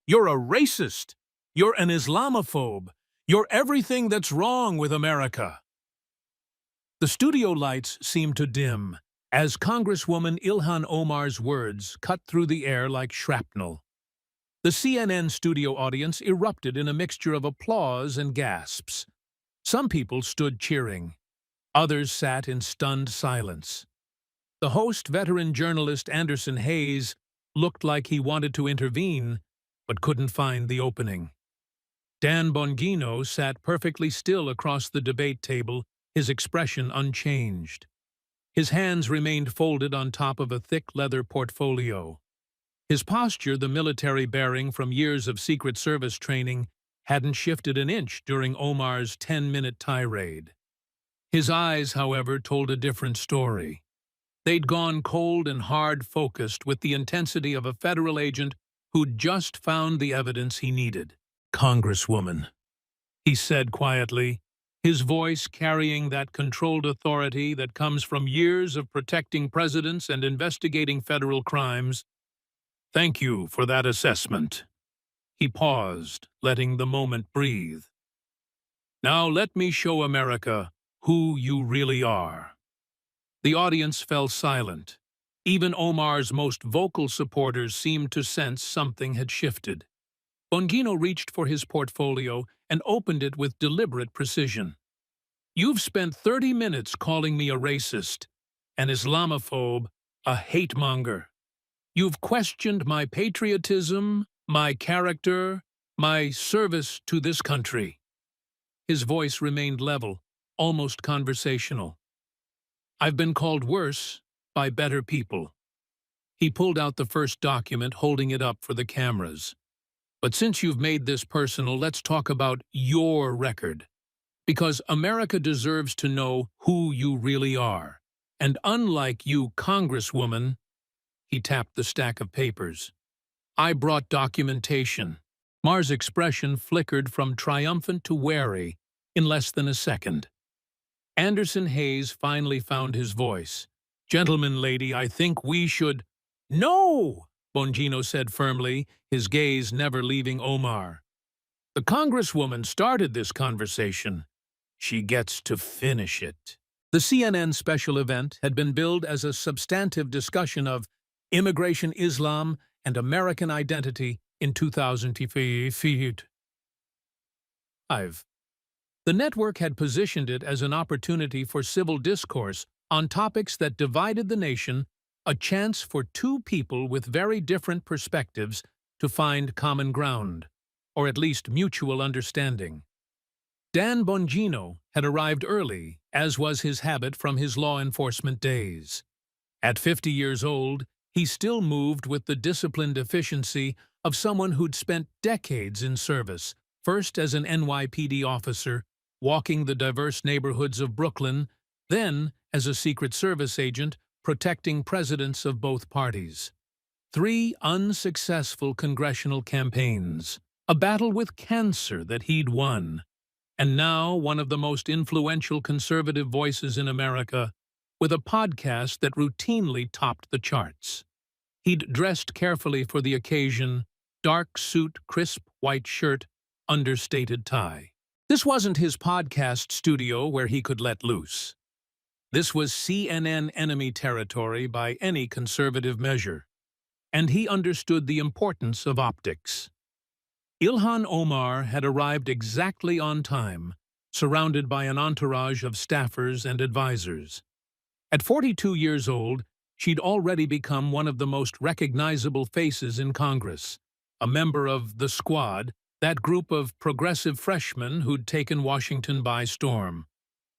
You're a racist. You're an Islamophobe. You're everything that's wrong with America." The studio lights seemed to dim as Congresswoman Ilhan Omar's words cut through the air like shrapnel. The CNN studio audience erupted in a mixture of applause and gasps. Some people stood cheering. Others sat in stunned silence. The host, veteran journalist Anderson Hayes, looked like he wanted to intervene, but couldn't find the opening. Dan Bongino sat perfectly still across the debate table, his expression unchanged. His hands remained folded on top of a thick leather portfolio. His posture, the military bearing from years of Secret Service training, hadn't shifted an inch during Omar's 10-minute tirade. His eyes, however, told a different story. They'd gone cold and hard-focused with the intensity of a federal agent who'd just found the evidence he needed. "Congresswoman," he said quietly, his voice carrying that controlled authority that comes from years of protecting presidents and investigating federal crimes. "Thank you for that assessment." He paused, letting the moment breathe. "Now let me show America who you really are." The audience fell silent. Even Omar's most vocal supporters seemed to sense something had shifted. Bongino reached for his portfolio and opened it with deliberate precision. "You've spent 30 minutes calling me a racist, an Islamophobe, a hate-monger. You've questioned my patriotism, my character, my service to this country." His voice remained level, almost conversational. "I've been called worse by better people." He pulled out the first document, holding it up for the cameras. "But since you've made this personal, let's talk about your record. Because America deserves to know who you really are. And unlike you, Congresswoman," he tapped the stack of papers, "I brought documentation." Mar's expression flickered from triumphant to wary in less than a second. Anderson Hayes finally found his voice. "Gentlemen, lady, I think we should—" "No!" Bongino said firmly, his gaze never leaving Omar. "The Congresswoman started this conversation. She gets to finish it." The CNN special event had been billed as a substantive discussion of immigration, Islam, and American identity in 2005. The network had positioned it as an opportunity for civil discourse on topics that divided the nation, a chance for two people with very different perspectives to find common ground, or at least mutual understanding. Dan Bongino had arrived early, as was his habit from his law enforcement days. At 50 years old, he still moved with the disciplined efficiency of someone who'd spent decades in service, first as an NYPD officer, walking the diverse neighborhoods of Brooklyn, then as a Secret Service agent protecting presidents of both parties. 3 unsuccessful congressional campaigns, a battle with cancer that he'd won, and now one of the most influential conservative voices in America, with a podcast that routinely topped the charts. He'd dressed carefully for the occasion, dark suit, crisp white shirt, understated tie. This wasn't his podcast studio where he could let loose. This was CNN enemy territory by any conservative measure, and he understood the importance of optics. Ilhan Omar had arrived exactly on time, surrounded by an entourage of staffers and advisors. At 42 years old, she'd already become one of the most recognizable faces in Congress, a member of the Squad, that group of progressive freshmen who'd taken Washington by storm.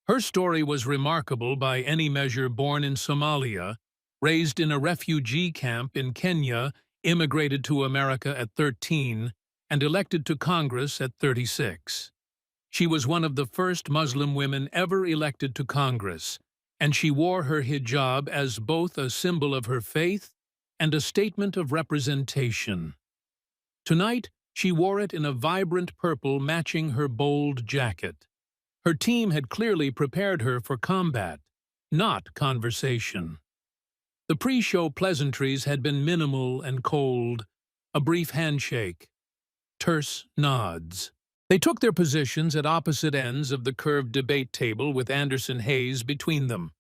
Her story was remarkable by any measure. Born in Somalia, raised in a refugee camp in Kenya, immigrated to America at 13, and elected to Congress at 36. She was one of the first Muslim women ever elected to Congress, and she wore her hijab as both a symbol of her faith and a statement of representation. Tonight, she wore it in a vibrant purple matching her bold jacket. Her team had clearly prepared her for combat, not conversation. The pre-show pleasantries had been minimal and cold, a brief handshake, terse nods. They took their positions at opposite ends of the curved debate table with Anderson Hayes between them.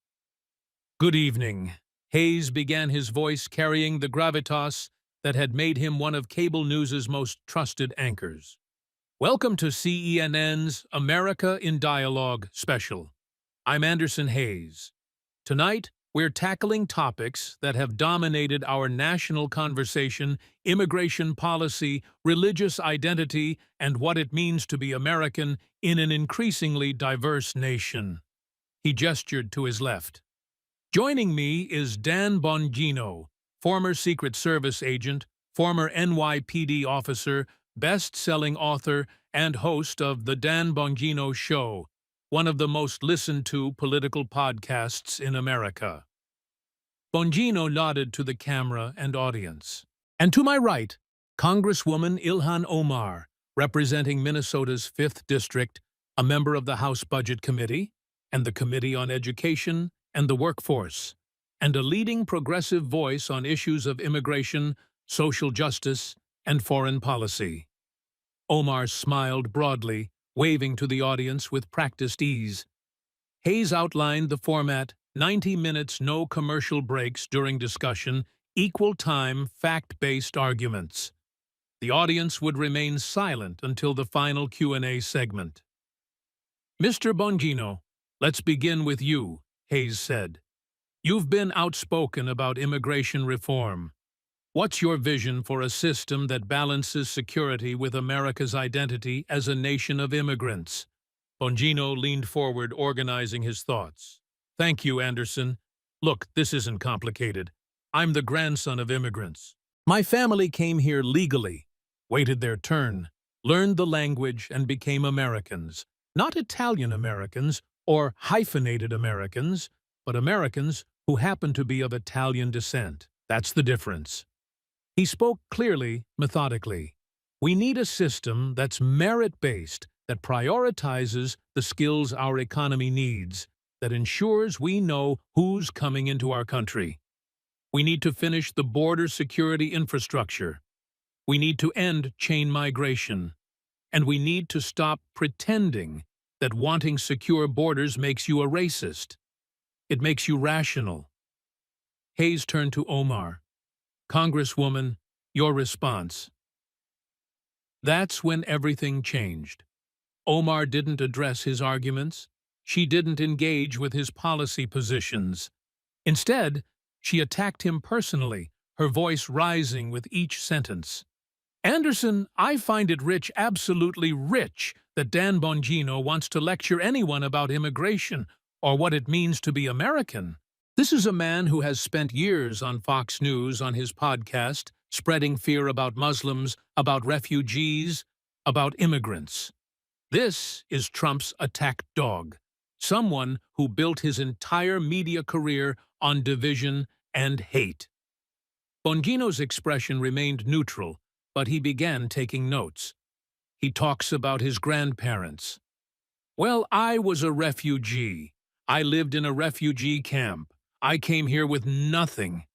"Good evening." Hayes began, his voice carrying the gravitas that had made him one of cable news's most trusted anchors. "Welcome to CENN's America in Dialogue special. I'm Anderson Hayes. Tonight, we're tackling topics that have dominated our national conversation: immigration policy, religious identity, and what it means to be American in an increasingly diverse nation." He gestured to his left. "Joining me is Dan Bongino, former Secret Service agent, former NYPD officer, best-selling author, and host of The Dan Bongino Show, one of the most listened-to political podcasts in America." Bongino nodded to the camera and audience. "And to my right, Congresswoman Ilhan Omar, representing Minnesota's 5th District, a member of the House Budget Committee and the Committee on Education and the Workforce, and a leading progressive voice on issues of immigration, social justice, and foreign policy." Omar smiled broadly, waving to the audience with practiced ease. Hayes outlined the format: 90 minutes, no commercial breaks during discussion, equal time, fact-based arguments. The audience would remain silent until the final Q&A segment. "Mr. Bongino, let's begin with you," Hayes said. "You've been outspoken about immigration reform. What's your vision for a system that balances security with America's identity as a nation of immigrants?" Bongino leaned forward, organizing his thoughts. "Thank you, Anderson. Look, this isn't complicated. I'm the grandson of immigrants. My family came here legally, waited their turn, learned the language, and became Americans. Not Italian Americans or hyphenated Americans, but Americans who happen to be of Italian descent. That's the difference." He spoke clearly, methodically. "We need a system that's merit-based, that prioritizes the skills our economy needs, that ensures we know who's coming into our country. We need to finish the border security infrastructure. We need to end chain migration. And we need to stop pretending that wanting secure borders makes you a racist. It makes you rational." Hayes turned to Omar. "Congresswoman, your response." That's when everything changed. Omar didn't address his arguments. She didn't engage with his policy positions. Instead, she attacked him personally, her voice rising with each sentence. "Anderson, I find it rich, absolutely rich, that Dan Bongino wants to lecture anyone about immigration or what it means to be American. This is a man who has spent years on Fox News on his podcast, spreading fear about Muslims, about refugees, about immigrants. This is Trump's attack dog, someone who built his entire media career on division and hate." Bongino's expression remained neutral, but he began taking notes. He talks about his grandparents. "Well, I was a refugee. I lived in a refugee camp. I came here with nothing.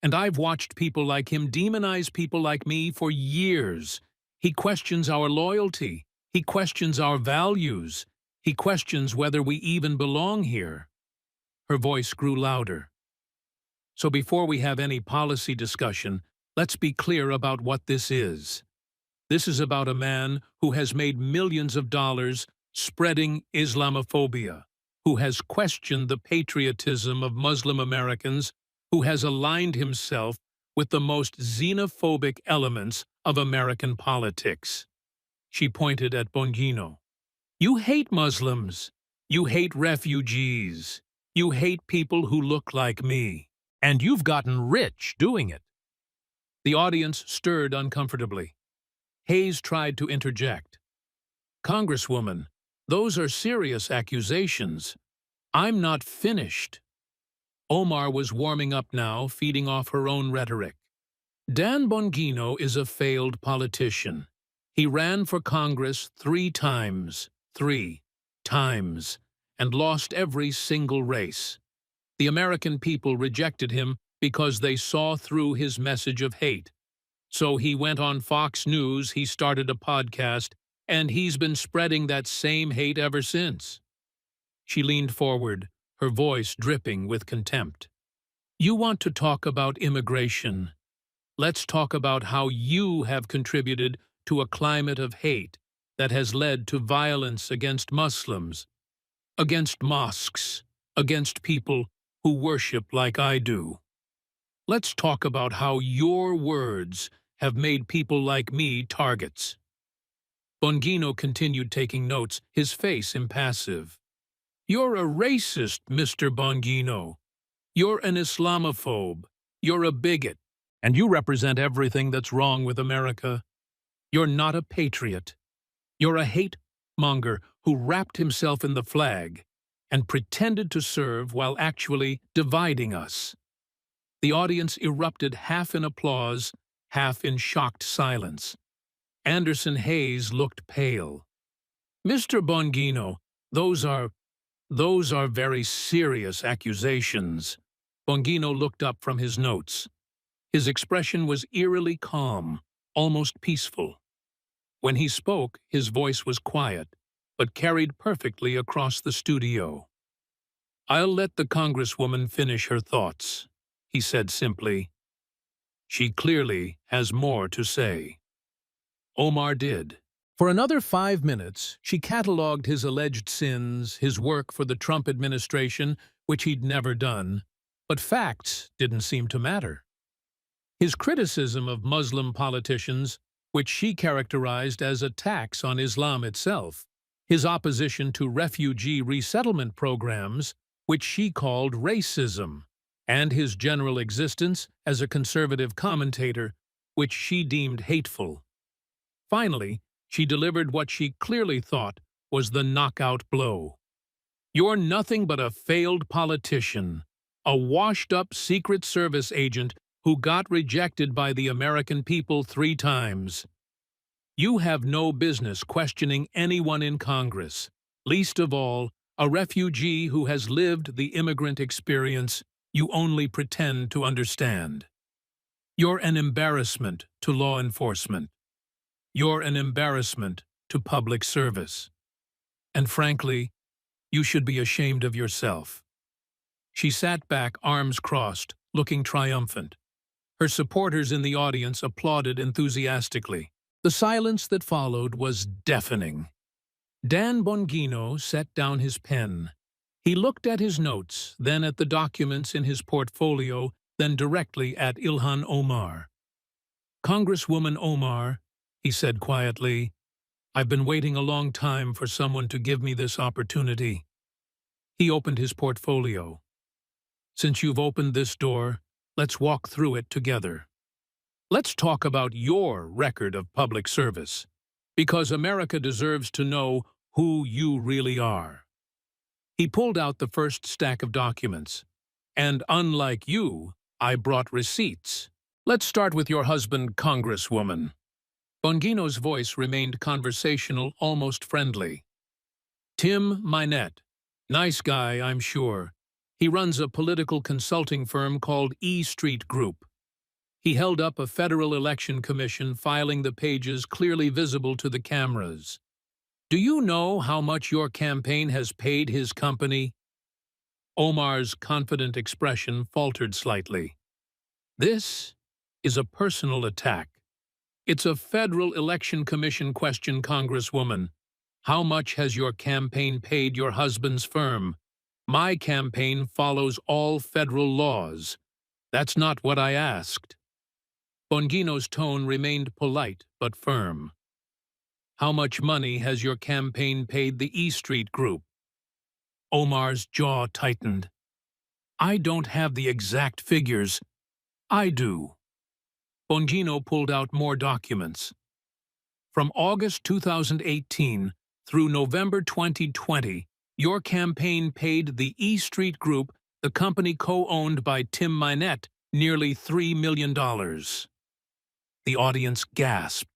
And I've watched people like him demonize people like me for years. He questions our loyalty. He questions our values. He questions whether we even belong here." Her voice grew louder. "So before we have any policy discussion, let's be clear about what this is. This is about a man who has made millions of dollars spreading Islamophobia, who has questioned the patriotism of Muslim Americans, who has aligned himself with the most xenophobic elements of American politics." She pointed at Bongino. "You hate Muslims. You hate refugees. You hate people who look like me. And you've gotten rich doing it." The audience stirred uncomfortably. Hayes tried to interject. "Congresswoman, those are serious accusations. I'm not finished." Omar was warming up now, feeding off her own rhetoric. "Dan Bongino is a failed politician. He ran for Congress 3 times, and lost every single race. The American people rejected him because they saw through his message of hate. So he went on Fox News, he started a podcast, and he's been spreading that same hate ever since. She leaned forward, her voice dripping with contempt. You want to talk about immigration. Let's talk about how you have contributed to a climate of hate that has led to violence against Muslims, against mosques, against people who worship like I do. Let's talk about how your words have made people like me targets. Bongino continued taking notes, his face impassive. You're a racist, Mr. Bongino. You're an Islamophobe. You're a bigot. And you represent everything that's wrong with America. You're not a patriot. You're a hate monger who wrapped himself in the flag and pretended to serve while actually dividing us. The audience erupted half in applause, half in shocked silence. Anderson Hayes looked pale. Mr. Bongino, those are very serious accusations. Bongino looked up from his notes. His expression was eerily calm, almost peaceful. When he spoke, his voice was quiet, but carried perfectly across the studio. I'll let the Congresswoman finish her thoughts, he said simply. She clearly has more to say. Omar did. For another 5 minutes, she catalogued his alleged sins, his work for the Trump administration, which he'd never done, but facts didn't seem to matter. His criticism of Muslim politicians, which she characterized as attacks on Islam itself, his opposition to refugee resettlement programs, which she called racism, and his general existence as a conservative commentator, which she deemed hateful. Finally, she delivered what she clearly thought was the knockout blow. You're nothing but a failed politician, a washed-up Secret Service agent who got rejected by the American people 3 times. You have no business questioning anyone in Congress, least of all a refugee who has lived the immigrant experience you only pretend to understand. You're an embarrassment to law enforcement. You're an embarrassment to public service. And frankly, you should be ashamed of yourself. She sat back, arms crossed, looking triumphant. Her supporters in the audience applauded enthusiastically. The silence that followed was deafening. Dan Bongino set down his pen. He looked at his notes, then at the documents in his portfolio, then directly at Ilhan Omar. Congresswoman Omar, he said quietly, I've been waiting a long time for someone to give me this opportunity. He opened his portfolio. Since you've opened this door, let's walk through it together. Let's talk about your record of public service, because America deserves to know who you really are. He pulled out the first stack of documents. And unlike you, I brought receipts. Let's start with your husband, Congresswoman. Bongino's voice remained conversational, almost friendly. Tim Minette. Nice guy, I'm sure. He runs a political consulting firm called E Street Group. He held up a federal election commission filing the pages clearly visible to the cameras. Do you know how much your campaign has paid his company? Omar's confident expression faltered slightly. This is a personal attack. It's a federal election commission question, Congresswoman. How much has your campaign paid your husband's firm? My campaign follows all federal laws. That's not what I asked. Bongino's tone remained polite but firm. How much money has your campaign paid the E Street Group? Omar's jaw tightened. I don't have the exact figures. I do. Bongino pulled out more documents. From August 2018 through November 2020, your campaign paid the E Street Group, the company co-owned by Tim Minette, nearly $3 million. The audience gasped.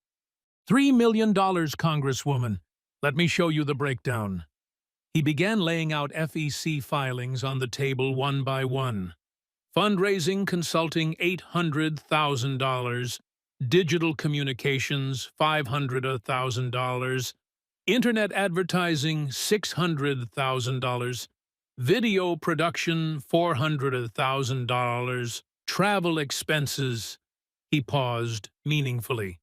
$3 million, Congresswoman. Let me show you the breakdown. He began laying out FEC filings on the table one by one. Fundraising consulting $800,000, digital communications, $500,000, internet advertising, $600,000, video production, $400,000, travel expenses, he paused meaningfully,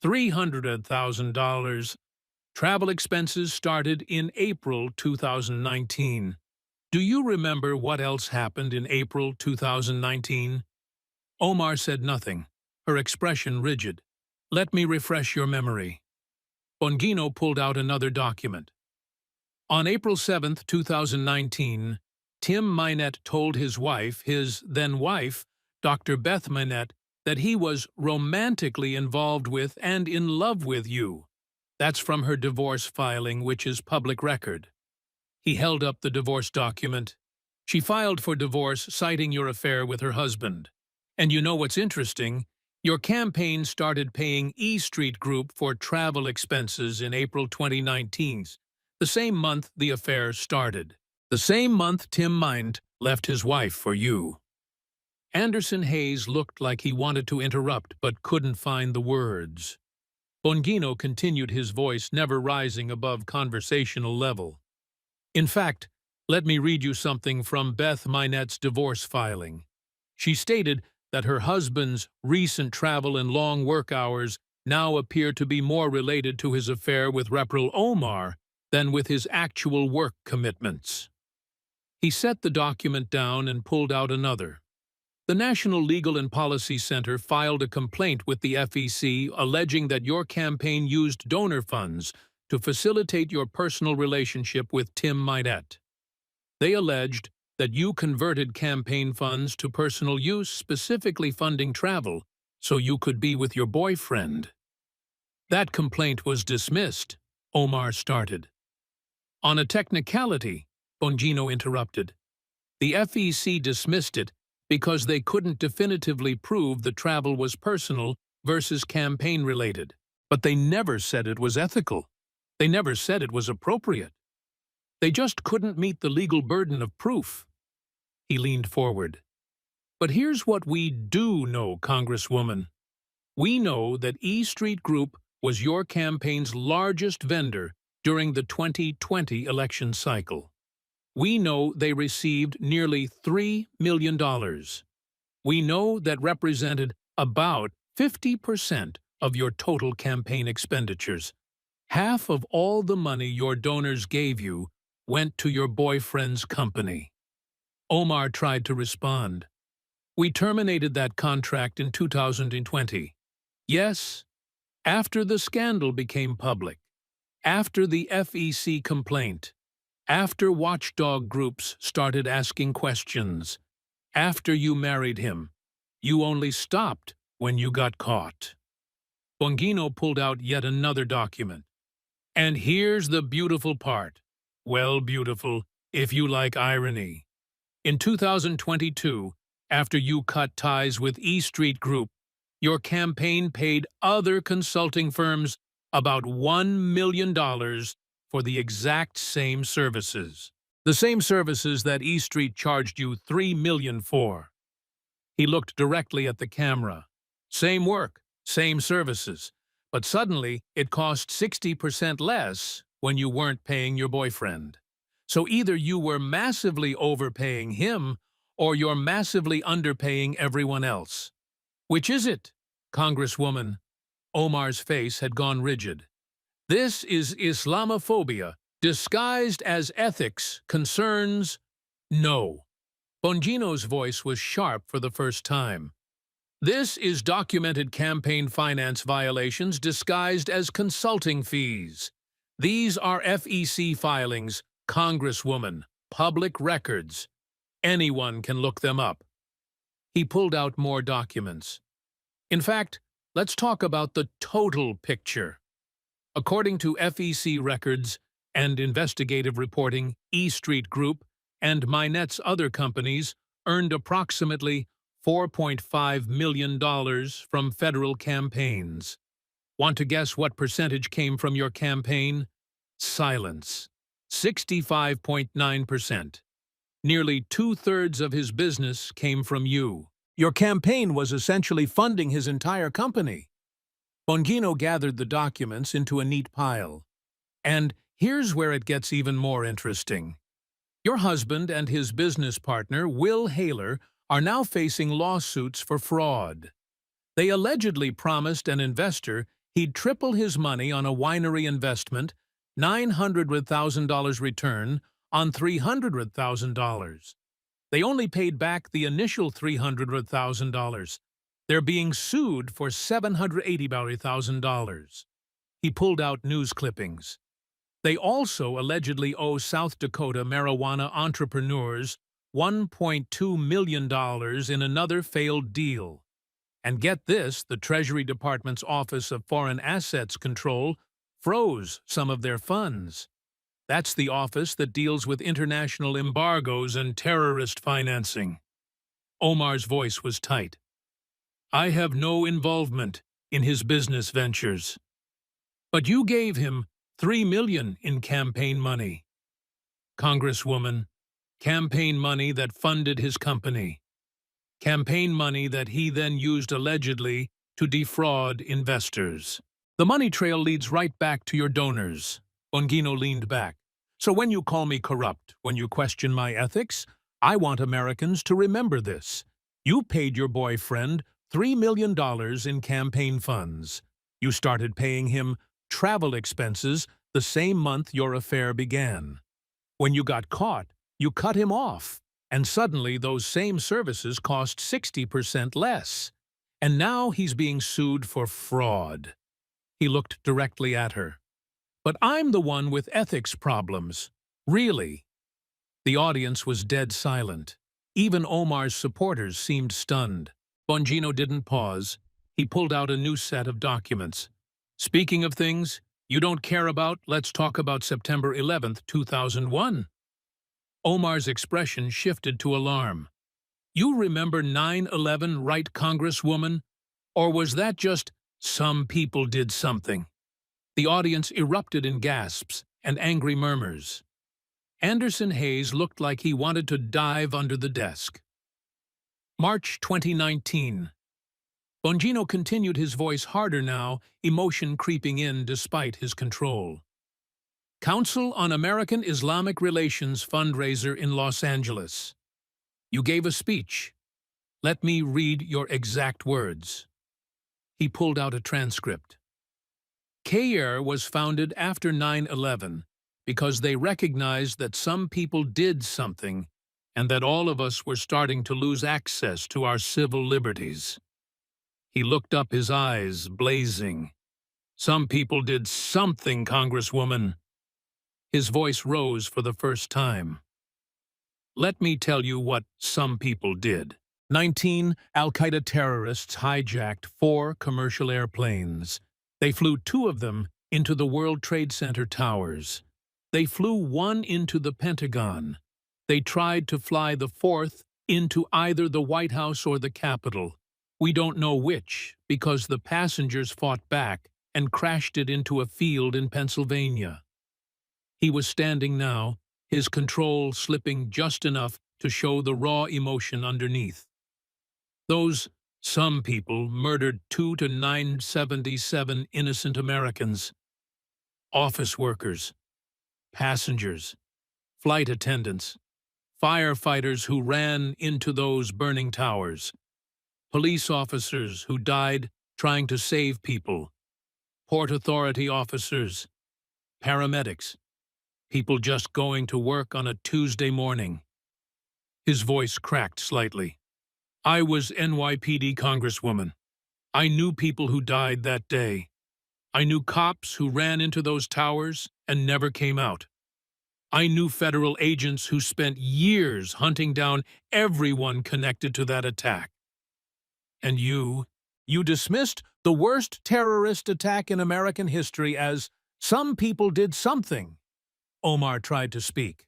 $300,000. Travel expenses started in April 2019. Do you remember what else happened in April 2019? Omar said nothing, her expression rigid. Let me refresh your memory. Bongino pulled out another document. On April 7, 2019, Tim Minette told his wife, his then-wife, Dr. Beth Minette, that he was romantically involved with and in love with you. That's from her divorce filing, which is public record. He held up the divorce document. She filed for divorce, citing your affair with her husband. And you know what's interesting? Your campaign started paying E Street Group for travel expenses in April 2019, the same month the affair started. The same month Tim Minette left his wife for you. Anderson Hayes looked like he wanted to interrupt but couldn't find the words. Bongino continued, his voice never rising above conversational level. In fact, let me read you something from Beth Minette's divorce filing. She stated that her husband's recent travel and long work hours now appear to be more related to his affair with Ilhan Omar than with his actual work commitments. He set the document down and pulled out another. The National Legal and Policy Center filed a complaint with the FEC alleging that your campaign used donor funds to facilitate your personal relationship with Tim Minette. They alleged that you converted campaign funds to personal use, specifically funding travel, so you could be with your boyfriend. That complaint was dismissed, Omar started. On a technicality, Bongino interrupted. The FEC dismissed it because they couldn't definitively prove the travel was personal versus campaign-related. But they never said it was ethical. They never said it was appropriate. They just couldn't meet the legal burden of proof. He leaned forward. But here's what we do know, Congresswoman. We know that E Street Group was your campaign's largest vendor during the 2020 election cycle. We know they received nearly $3 million. We know that represented about 50% of your total campaign expenditures. Half of all the money your donors gave you went to your boyfriend's company. Omar tried to respond. We terminated that contract in 2020. Yes, after the scandal became public, after the FEC complaint, after watchdog groups started asking questions, after you married him. You only stopped when you got caught. Bongino pulled out yet another document. And here's the beautiful part. Well, beautiful, if you like irony. In 2022, after you cut ties with E Street Group, your campaign paid other consulting firms about $1 million for the exact same services. The same services that E Street charged you $3 million for. He looked directly at the camera. Same work, same services. But suddenly, it cost 60% less when you weren't paying your boyfriend. So either you were massively overpaying him, or you're massively underpaying everyone else. Which is it, Congresswoman? Omar's face had gone rigid. This is Islamophobia, disguised as ethics, concerns. No. Bongino's voice was sharp for the first time. This is documented campaign finance violations disguised as consulting fees. These are FEC filings, Congresswoman, public records. Anyone can look them up. He pulled out more documents. In fact, let's talk about the total picture. According to FEC records and investigative reporting, E Street Group and Minette's other companies earned approximately $4.5 million from federal campaigns. Want to guess what percentage came from your campaign? Silence. 65.9%. Nearly two-thirds of his business came from you. Your campaign was essentially funding his entire company. Bongino gathered the documents into a neat pile. And here's where it gets even more interesting. Your husband and his business partner, Will Haler, are now facing lawsuits for fraud. They allegedly promised an investor he'd triple his money on a winery investment, $900,000 return on $300,000. They only paid back the initial $300,000. They're being sued for $780,000. He pulled out news clippings. They also allegedly owe South Dakota marijuana entrepreneurs $1.2 million in another failed deal. And get this, the Treasury Department's Office of Foreign Assets Control froze some of their funds. That's the office that deals with international embargoes and terrorist financing. Omar's voice was tight. I have no involvement in his business ventures. But you gave him $3 million in campaign money. Congresswoman, campaign money that funded his company. Campaign money that he then used allegedly to defraud investors. The money trail leads right back to your donors. Bongino leaned back. So when you call me corrupt, when you question my ethics, I want Americans to remember this. You paid your boyfriend $3 million in campaign funds. You started paying him travel expenses the same month your affair began. When you got caught, you cut him off, and suddenly those same services cost 60% less. And now he's being sued for fraud. He looked directly at her. But I'm the one with ethics problems. Really? The audience was dead silent. Even Omar's supporters seemed stunned. Bongino didn't pause. He pulled out a new set of documents. Speaking of things you don't care about, let's talk about September 11th, 2001. Omar's expression shifted to alarm. You remember 9/11, right, Congresswoman? Or was that just some people did something? The audience erupted in gasps and angry murmurs. Anderson Hayes looked like he wanted to dive under the desk. March 2019. Bongino continued, his voice harder now, emotion creeping in despite his control. Council on American Islamic Relations fundraiser in Los Angeles. You gave a speech. Let me read your exact words. He pulled out a transcript. CAIR was founded after 9/11 because they recognized that some people did something and that all of us were starting to lose access to our civil liberties. He looked up, his eyes blazing. Some people did something, Congresswoman. His voice rose for the first time. Let me tell you what some people did. 19 al-Qaeda terrorists hijacked 4 commercial airplanes. They flew 2 of them into the World Trade Center towers. They flew 1 into the Pentagon. They tried to fly the 4th into either the White House or the Capitol. We don't know which, because the passengers fought back and crashed it into a field in Pennsylvania. He was standing now, his control slipping just enough to show the raw emotion underneath. Those some people murdered 2 to 977 innocent Americans. Office workers, passengers, flight attendants, firefighters who ran into those burning towers, police officers who died trying to save people, Port Authority officers, paramedics, people just going to work on a Tuesday morning. His voice cracked slightly. I was NYPD Congresswoman. I knew people who died that day. I knew cops who ran into those towers and never came out. I knew federal agents who spent years hunting down everyone connected to that attack. And you dismissed the worst terrorist attack in American history as some people did something. Omar tried to speak.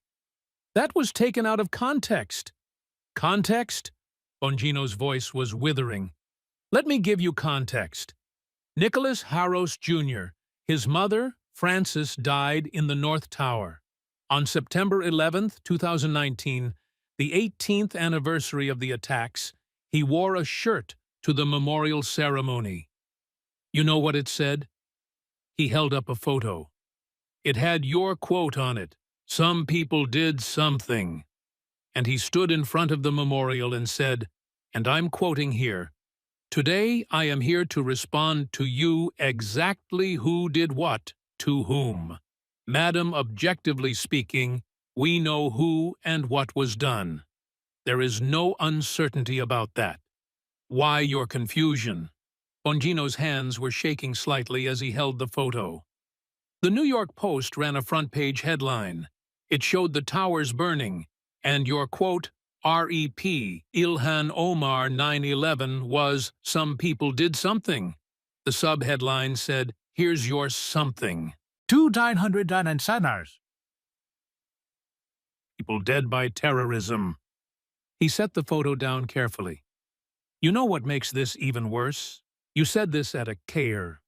That was taken out of context. Context? Bongino's voice was withering. Let me give you context. Nicholas Harros Jr., his mother, Frances, died in the North Tower. On September 11, 2019, the 18th anniversary of the attacks, He wore a shirt to the memorial ceremony. You know what it said? He held up a photo. It had your quote on it. Some people did something. And he stood in front of the memorial and said, and I'm quoting here, "Today I am here to respond to you exactly who did what to whom. Madam, objectively speaking, we know who and what was done. There is no uncertainty about that. Why your confusion?" Bongino's hands were shaking slightly as he held the photo. The New York Post ran a front-page headline. It showed the towers burning, and your quote, R.E.P. Ilhan Omar 9/11 was, "Some people did something." The sub-headline said, "Here's your something. 2,909 signers. People dead by terrorism." He set the photo down carefully. You know what makes this even worse? You said this at a CAIR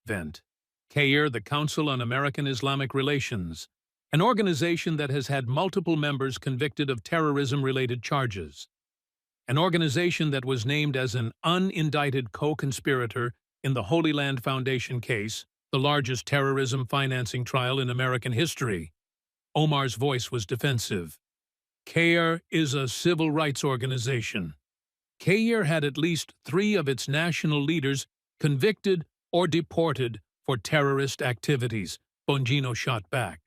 event. CAIR, the Council on American Islamic Relations, an organization that has had multiple members convicted of terrorism-related charges. An organization that was named as an unindicted co-conspirator in the Holy Land Foundation case, the largest terrorism financing trial in American history. Omar's voice was defensive. CAIR is a civil rights organization. CAIR had at least 3 of its national leaders convicted or deported for terrorist activities, Bongino shot back.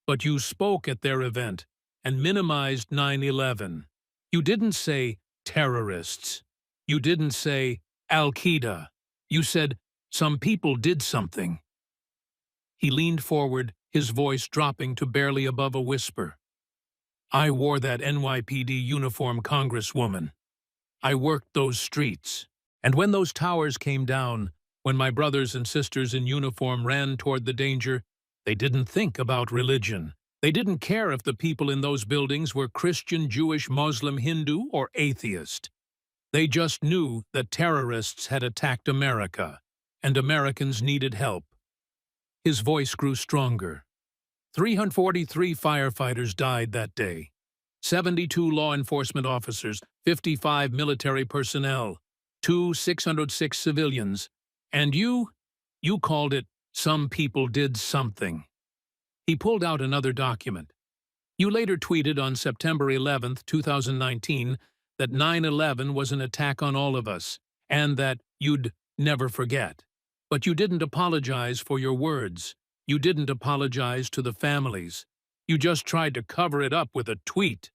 But you spoke at their event and minimized 9/11. You didn't say terrorists. You didn't say Al-Qaeda. You said some people did something. He leaned forward, his voice dropping to barely above a whisper. I wore that NYPD uniform, Congresswoman. I worked those streets. And when those towers came down, when my brothers and sisters in uniform ran toward the danger, they didn't think about religion. They didn't care if the people in those buildings were Christian, Jewish, Muslim, Hindu, or atheist. They just knew that terrorists had attacked America, and Americans needed help. His voice grew stronger. 343 firefighters died that day. 72 law enforcement officers, 55 military personnel, 606 civilians. And you called it, "Some people did something." He pulled out another document. You later tweeted on September 11, 2019, that 9/11 was an attack on all of us, and that you'd never forget. But you didn't apologize for your words. You didn't apologize to the families. You just tried to cover it up with a tweet.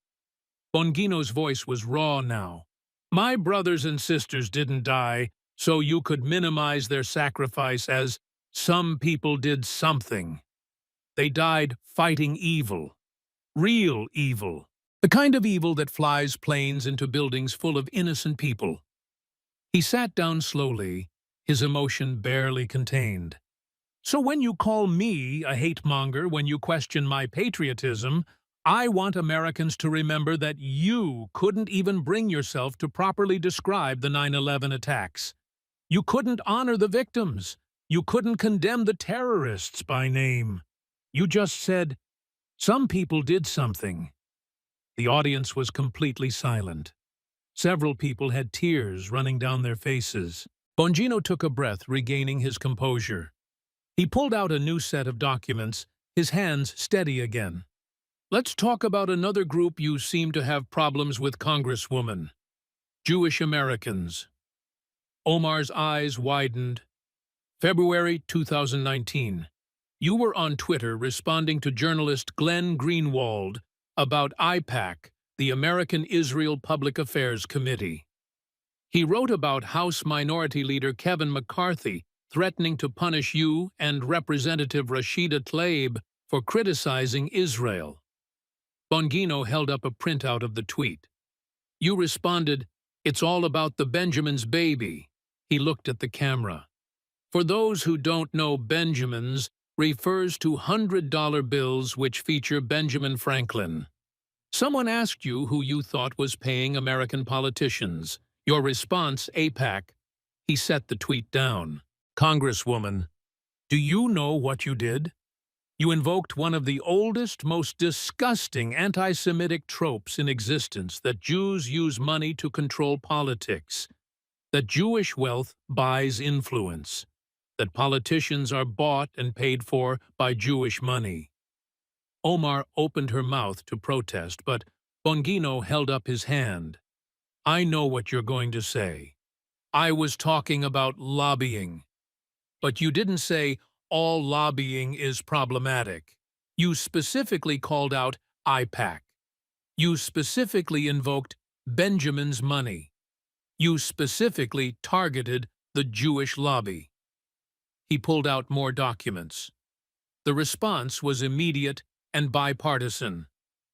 Bongino's voice was raw now. My brothers and sisters didn't die, so you could minimize their sacrifice as some people did something. They died fighting evil. Real evil. The kind of evil that flies planes into buildings full of innocent people. He sat down slowly, his emotion barely contained. So when you call me a hate-monger, when you question my patriotism, I want Americans to remember that you couldn't even bring yourself to properly describe the 9/11 attacks. You couldn't honor the victims. You couldn't condemn the terrorists by name. You just said, some people did something. The audience was completely silent. Several people had tears running down their faces. Bongino took a breath, regaining his composure. He pulled out a new set of documents, his hands steady again. Let's talk about another group you seem to have problems with, Congresswoman. Jewish Americans. Omar's eyes widened. February 2019. You were on Twitter responding to journalist Glenn Greenwald about IPAC, the American Israel Public Affairs Committee. He wrote about House Minority Leader Kevin McCarthy threatening to punish you and Representative Rashida Tlaib for criticizing Israel. Bongino held up a printout of the tweet. You responded, "It's all about the Benjamin's baby." He looked at the camera. For those who don't know, Benjamins refers to $100 bills which feature Benjamin Franklin. Someone asked you who you thought was paying American politicians. Your response, AIPAC. He set the tweet down. Congresswoman, do you know what you did? You invoked one of the oldest, most disgusting anti-Semitic tropes in existence, that Jews use money to control politics, that Jewish wealth buys influence, that politicians are bought and paid for by Jewish money. Omar opened her mouth to protest, but Bongino held up his hand. I know what you're going to say. I was talking about lobbying. But you didn't say all lobbying is problematic. You specifically called out IPAC. You specifically invoked Benjamin's money. You specifically targeted the Jewish lobby. He pulled out more documents. The response was immediate and bipartisan.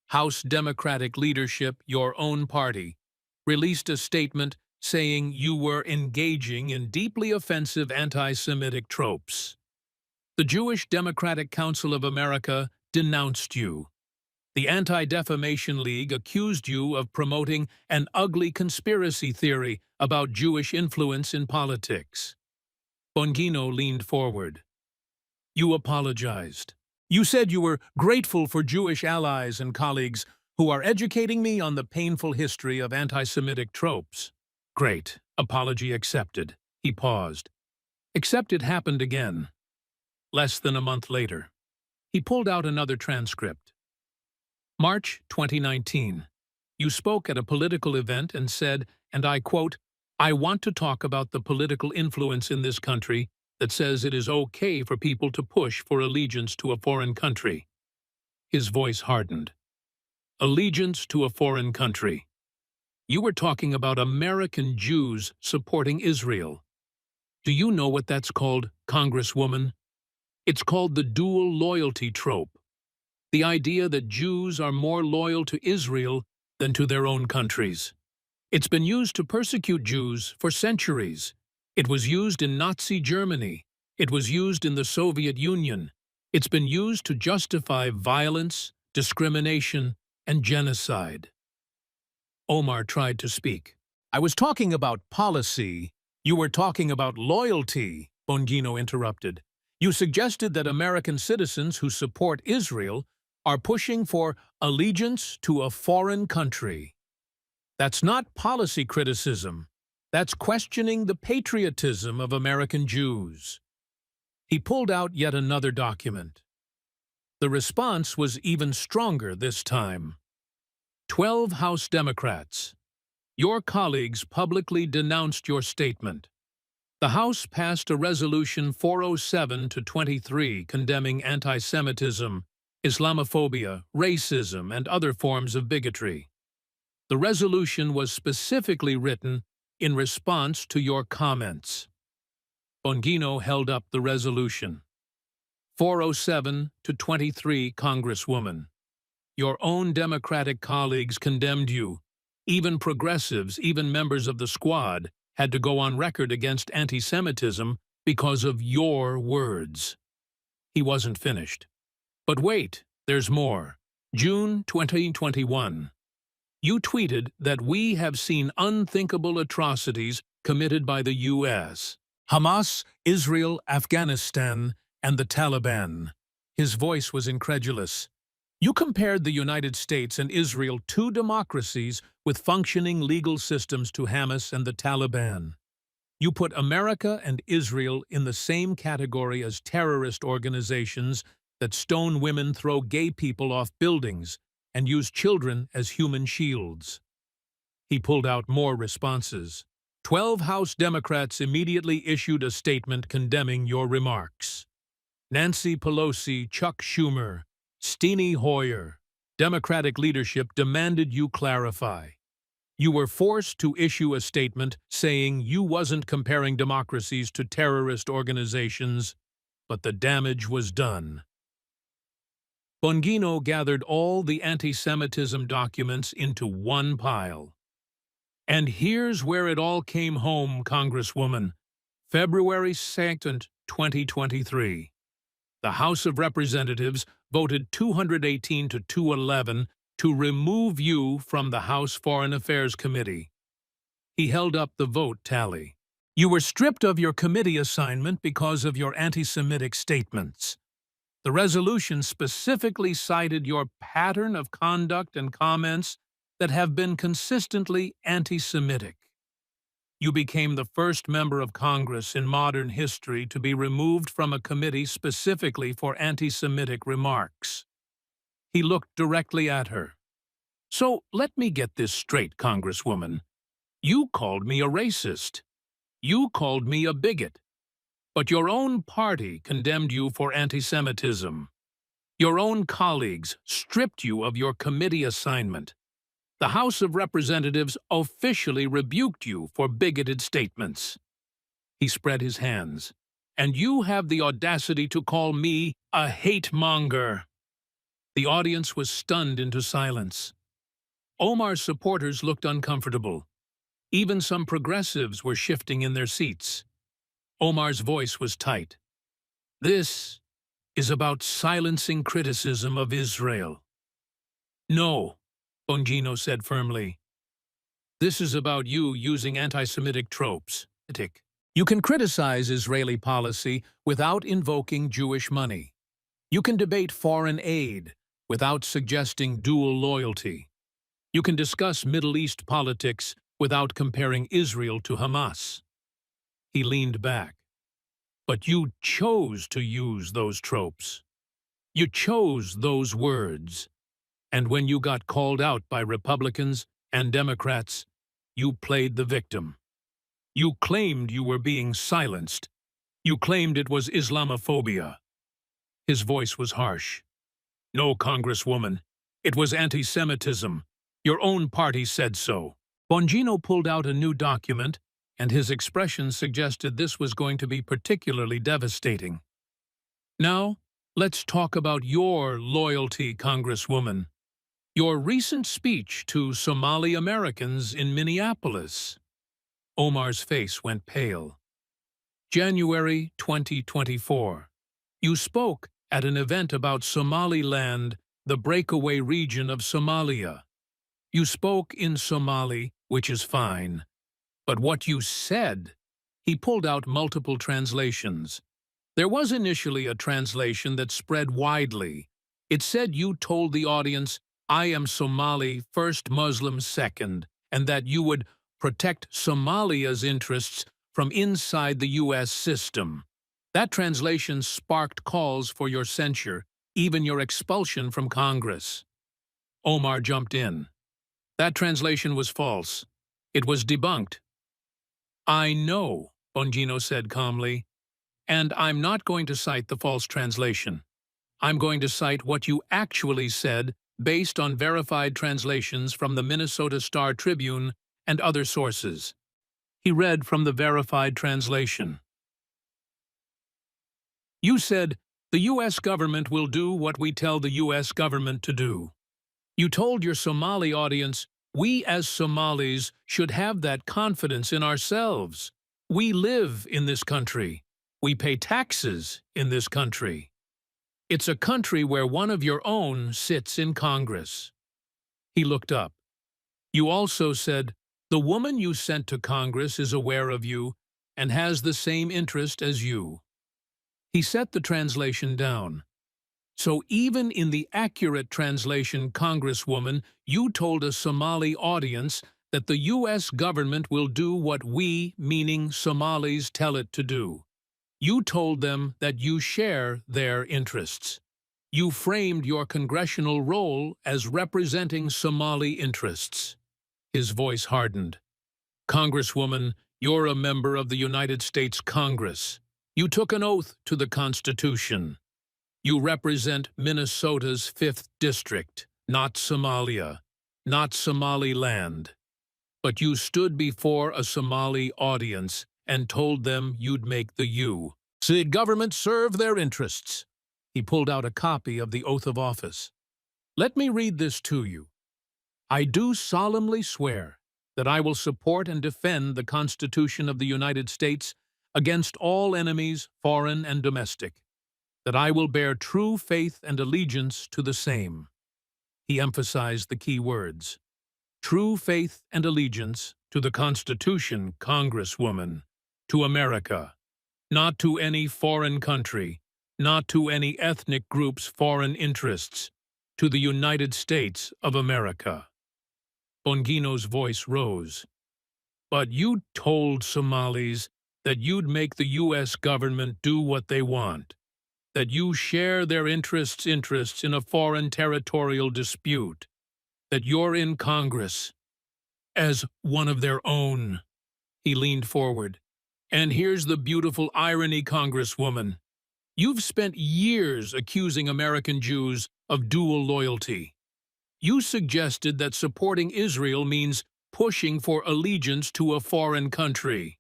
House Democratic leadership, your own party, released a statement saying you were engaging in deeply offensive anti-Semitic tropes. The Jewish Democratic Council of America denounced you. The Anti-Defamation League accused you of promoting an ugly conspiracy theory about Jewish influence in politics. Bongino leaned forward. You apologized. You said you were grateful for Jewish allies and colleagues who are educating me on the painful history of anti-Semitic tropes. Great. Apology accepted. He paused. Except it happened again. Less than a month later. He pulled out another transcript. March 2019. You spoke at a political event and said, and I quote, I want to talk about the political influence in this country that says it is okay for people to push for allegiance to a foreign country. His voice hardened. Allegiance to a foreign country. You were talking about American Jews supporting Israel. Do you know what that's called, Congresswoman? It's called the dual loyalty trope. The idea that Jews are more loyal to Israel than to their own countries. It's been used to persecute Jews for centuries. It was used in Nazi Germany. It was used in the Soviet Union. It's been used to justify violence, discrimination, and genocide. Omar tried to speak. I was talking about policy. You were talking about loyalty, Bongino interrupted. You suggested that American citizens who support Israel are pushing for allegiance to a foreign country. That's not policy criticism. That's questioning the patriotism of American Jews. He pulled out yet another document. The response was even stronger this time. 12 House Democrats. Your colleagues publicly denounced your statement. The House passed a resolution 407-23 condemning anti-Semitism, Islamophobia, racism, and other forms of bigotry. The resolution was specifically written in response to your comments. Bongino held up the resolution. 407-23, Congresswoman. Your own Democratic colleagues condemned you. Even progressives, even members of the Squad, had to go on record against anti-Semitism because of your words. He wasn't finished. But wait, there's more. June 2021. You tweeted that we have seen unthinkable atrocities committed by the U.S., Hamas, Israel, Afghanistan, and the Taliban. His voice was incredulous. You compared the United States and Israel, two democracies with functioning legal systems, to Hamas and the Taliban. You put America and Israel in the same category as terrorist organizations that stone women, throw gay people off buildings, and use children as human shields. He pulled out more responses. 12 House Democrats immediately issued a statement condemning your remarks. Nancy Pelosi, Chuck Schumer, Steny Hoyer, Democratic leadership demanded you clarify. You were forced to issue a statement saying you wasn't comparing democracies to terrorist organizations, but the damage was done. Bongino gathered all the anti-Semitism documents into one pile. And here's where it all came home, Congresswoman. February 2nd, 2023. The House of Representatives voted 218 to 211 to remove you from the House Foreign Affairs Committee. He held up the vote tally. You were stripped of your committee assignment because of your anti-Semitic statements. The resolution specifically cited your pattern of conduct and comments that have been consistently anti-Semitic. You became the first member of Congress in modern history to be removed from a committee specifically for anti-Semitic remarks. He looked directly at her. So let me get this straight, Congresswoman. You called me a racist. You called me a bigot. But your own party condemned you for anti-Semitism. Your own colleagues stripped you of your committee assignment. The House of Representatives officially rebuked you for bigoted statements. He spread his hands. And you have the audacity to call me a hate-monger. The audience was stunned into silence. Omar's supporters looked uncomfortable. Even some progressives were shifting in their seats. Omar's voice was tight. This is about silencing criticism of Israel. No, Bongino said firmly. This is about you using anti-Semitic tropes. You can criticize Israeli policy without invoking Jewish money. You can debate foreign aid without suggesting dual loyalty. You can discuss Middle East politics without comparing Israel to Hamas. He leaned back. But you chose to use those tropes. You chose those words. And when you got called out by Republicans and Democrats, you played the victim. You claimed you were being silenced. You claimed it was Islamophobia. His voice was harsh. No, Congresswoman, it was anti-Semitism. Your own party said so. Bongino pulled out a new document, and his expression suggested this was going to be particularly devastating. Now, let's talk about your loyalty, Congresswoman. Your recent speech to Somali Americans in Minneapolis. Omar's face went pale. January 2024. You spoke at an event about Somaliland, the breakaway region of Somalia. You spoke in Somali, which is fine. But what you said, he pulled out multiple translations. There was initially a translation that spread widely. It said you told the audience, I am Somali, first Muslim second, and that you would protect Somalia's interests from inside the U.S. system. That translation sparked calls for your censure, even your expulsion from Congress. Omar jumped in. That translation was false. It was debunked. I know, Bongino said calmly, and I'm not going to cite the false translation. I'm going to cite what you actually said based on verified translations from the Minnesota Star-Tribune and other sources. He read from the verified translation. You said, the U.S. government will do what we tell the U.S. government to do. You told your Somali audience, we as Somalis should have that confidence in ourselves. We live in this country. We pay taxes in this country. It's a country where one of your own sits in Congress. He looked up. You also said, the woman you sent to Congress is aware of you and has the same interest as you. He set the translation down. So even in the accurate translation, Congresswoman, you told a Somali audience that the U.S. government will do what we, meaning Somalis, tell it to do. You told them that you share their interests. You framed your congressional role as representing Somali interests. His voice hardened. Congresswoman, you're a member of the United States Congress. You took an oath to the Constitution. You represent Minnesota's 5th District, not Somalia, not Somaliland. But you stood before a Somali audience and told them you'd make the U.S. government serve their interests. He pulled out a copy of the oath of office. Let me read this to you. I do solemnly swear that I will support and defend the Constitution of the United States against all enemies, foreign and domestic, that I will bear true faith and allegiance to the same. He emphasized the key words. True faith and allegiance to the Constitution, Congresswoman, to America, not to any foreign country, not to any ethnic group's foreign interests, to the United States of America. Bongino's voice rose. But you told Somalis that you'd make the U.S. government do what they want, that you share their interests in a foreign territorial dispute, that you're in Congress as one of their own. He leaned forward. And here's the beautiful irony, Congresswoman. You've spent years accusing American Jews of dual loyalty. You suggested that supporting Israel means pushing for allegiance to a foreign country.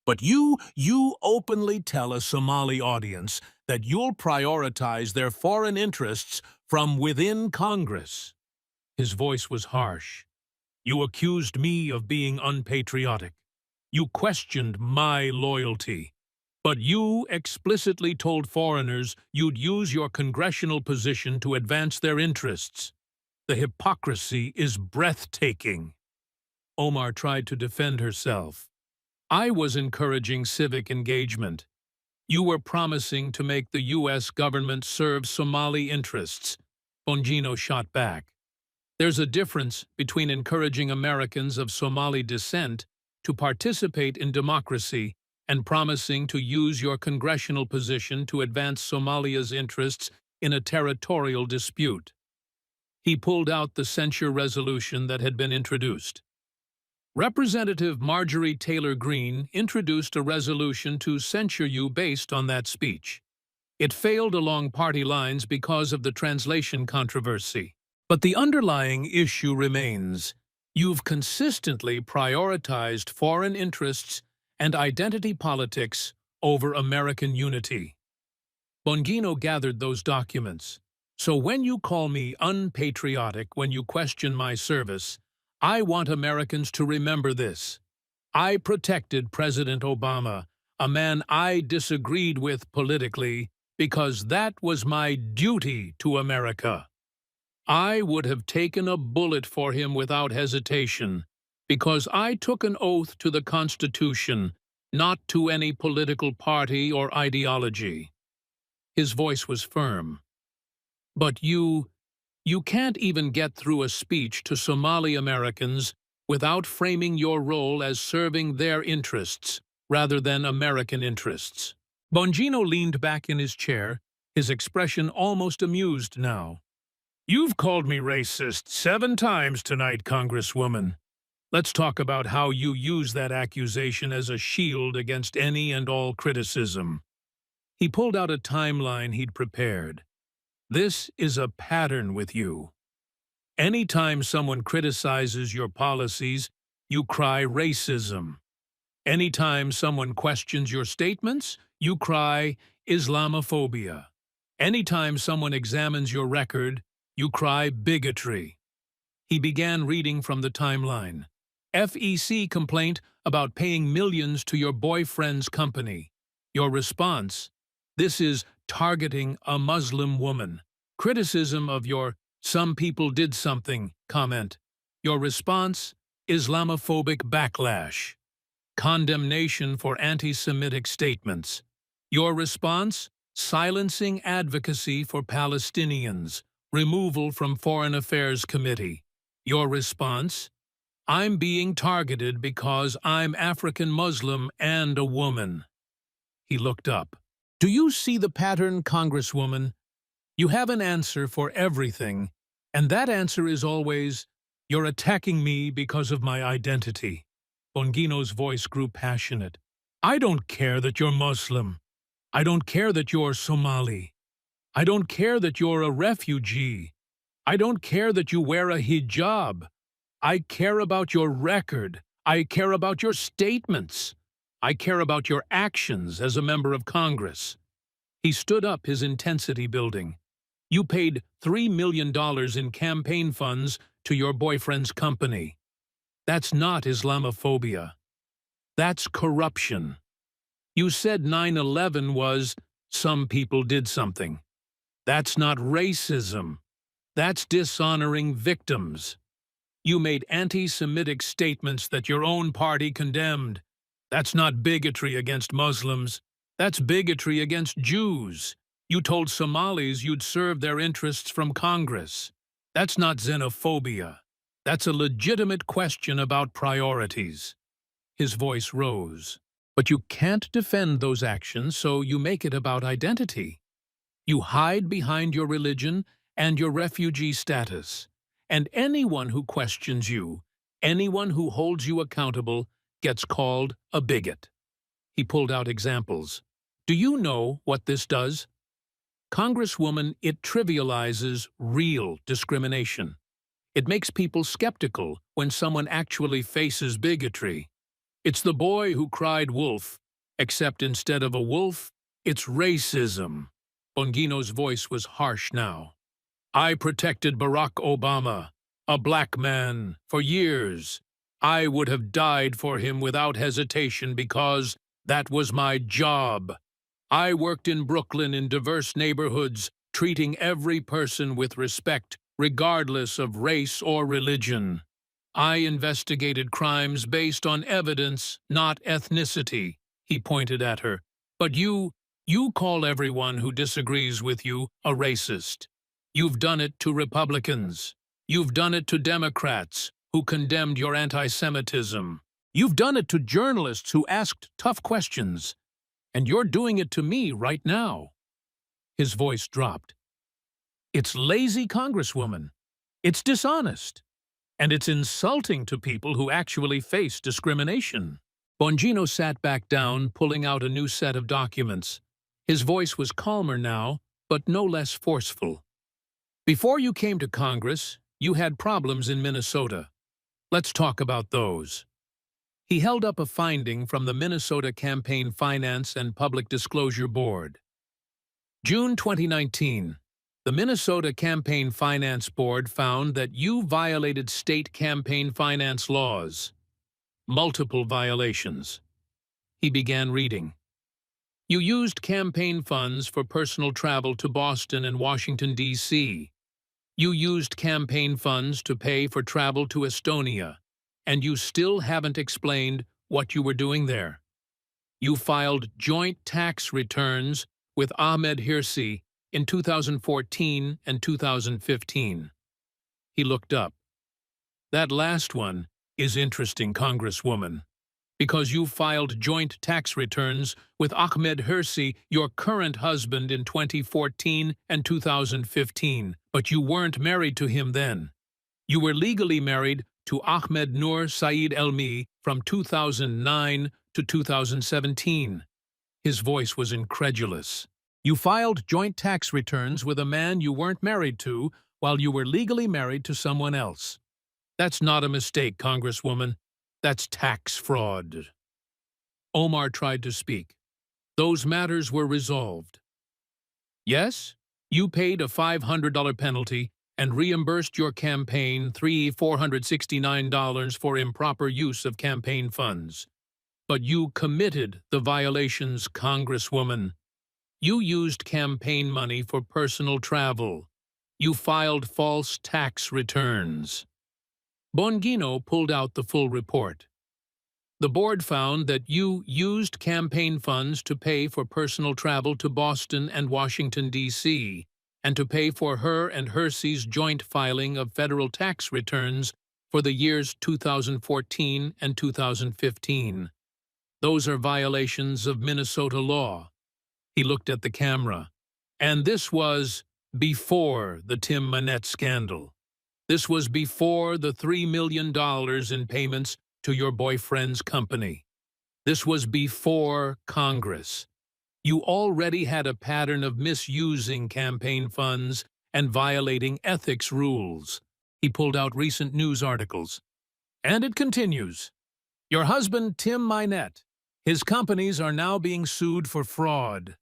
But you openly tell a Somali audience that you'll prioritize their foreign interests from within Congress. His voice was harsh. You accused me of being unpatriotic. You questioned my loyalty. But you explicitly told foreigners you'd use your congressional position to advance their interests. The hypocrisy is breathtaking. Omar tried to defend herself. I was encouraging civic engagement. You were promising to make the U.S. government serve Somali interests. Bongino shot back. There's a difference between encouraging Americans of Somali descent to participate in democracy and promising to use your congressional position to advance Somalia's interests in a territorial dispute. He pulled out the censure resolution that had been introduced. Representative Marjorie Taylor Greene introduced a resolution to censure you based on that speech. It failed along party lines because of the translation controversy. But the underlying issue remains. You've consistently prioritized foreign interests and identity politics over American unity. Bongino gathered those documents. So when you call me unpatriotic when you question my service, I want Americans to remember this. I protected President Obama, a man I disagreed with politically, because that was my duty to America. I would have taken a bullet for him without hesitation, because I took an oath to the Constitution, not to any political party or ideology. His voice was firm. But you can't even get through a speech to Somali Americans without framing your role as serving their interests rather than American interests. Bongino leaned back in his chair, his expression almost amused now. You've called me racist 7 times tonight, Congresswoman. Let's talk about how you use that accusation as a shield against any and all criticism. He pulled out a timeline he'd prepared. This is a pattern with you. Anytime someone criticizes your policies, you cry racism. Anytime someone questions your statements, you cry Islamophobia. Anytime someone examines your record, you cry bigotry. He began reading from the timeline. FEC complaint about paying millions to your boyfriend's company. Your response, this is targeting a Muslim woman. Criticism of your "some people did something" comment. Your response, Islamophobic backlash. Condemnation for anti-Semitic statements. Your response, silencing advocacy for Palestinians. Removal from Foreign Affairs Committee. Your response, I'm being targeted because I'm African Muslim and a woman. He looked up. Do you see the pattern, Congresswoman? You have an answer for everything, and that answer is always, you're attacking me because of my identity. Bongino's voice grew passionate. I don't care that you're Muslim. I don't care that you're Somali. I don't care that you're a refugee. I don't care that you wear a hijab. I care about your record. I care about your statements. I care about your actions as a member of Congress. He stood up, his intensity building. You paid $3 million in campaign funds to your boyfriend's company. That's not Islamophobia. That's corruption. You said 9/11 was, some people did something. That's not racism. That's dishonoring victims. You made anti-Semitic statements that your own party condemned. That's not bigotry against Muslims. That's bigotry against Jews. You told Somalis you'd serve their interests from Congress. That's not xenophobia. That's a legitimate question about priorities. His voice rose. But you can't defend those actions, so you make it about identity. You hide behind your religion and your refugee status. And anyone who questions you, anyone who holds you accountable, gets called a bigot. He pulled out examples. Do you know what this does? Congresswoman, it trivializes real discrimination. It makes people skeptical when someone actually faces bigotry. It's the boy who cried wolf, except instead of a wolf, it's racism. Bongino's voice was harsh now. I protected Barack Obama, a black man, for years. I would have died for him without hesitation because that was my job. I worked in Brooklyn in diverse neighborhoods, treating every person with respect, regardless of race or religion. I investigated crimes based on evidence, not ethnicity, he pointed at her. But you call everyone who disagrees with you a racist. You've done it to Republicans. You've done it to Democrats who condemned your anti-Semitism. You've done it to journalists who asked tough questions. And you're doing it to me right now. His voice dropped. It's lazy, Congresswoman. It's dishonest. And it's insulting to people who actually face discrimination. Bongino sat back down, pulling out a new set of documents. His voice was calmer now, but no less forceful. Before you came to Congress, you had problems in Minnesota. Let's talk about those. He held up a finding from the Minnesota Campaign Finance and Public Disclosure Board. June 2019, the Minnesota Campaign Finance Board found that you violated state campaign finance laws. Multiple violations. He began reading. You used campaign funds for personal travel to Boston and Washington, D.C. You used campaign funds to pay for travel to Estonia, and you still haven't explained what you were doing there. You filed joint tax returns with Ahmed Hirsi in 2014 and 2015. He looked up. That last one is interesting, Congresswoman, because you filed joint tax returns with Ahmed Hirsi, your current husband, in 2014 and 2015, but you weren't married to him then. You were legally married to Ahmed Noor Saeed Elmi from 2009 to 2017. His voice was incredulous. You filed joint tax returns with a man you weren't married to while you were legally married to someone else. That's not a mistake, Congresswoman. That's tax fraud. Omar tried to speak. Those matters were resolved. Yes, you paid a $500 penalty and reimbursed your campaign $469 for improper use of campaign funds. But you committed the violations, Congresswoman. You used campaign money for personal travel. You filed false tax returns. Bongino pulled out the full report. The board found that you used campaign funds to pay for personal travel to Boston and Washington, D.C., and to pay for her and Hirsi's joint filing of federal tax returns for the years 2014 and 2015. Those are violations of Minnesota law. He looked at the camera. And this was before the Tim Manette scandal. This was before the $3 million in payments to your boyfriend's company. This was before Congress. You already had a pattern of misusing campaign funds and violating ethics rules. He pulled out recent news articles. And it continues. Your husband, Tim Manette, his companies are now being sued for fraud.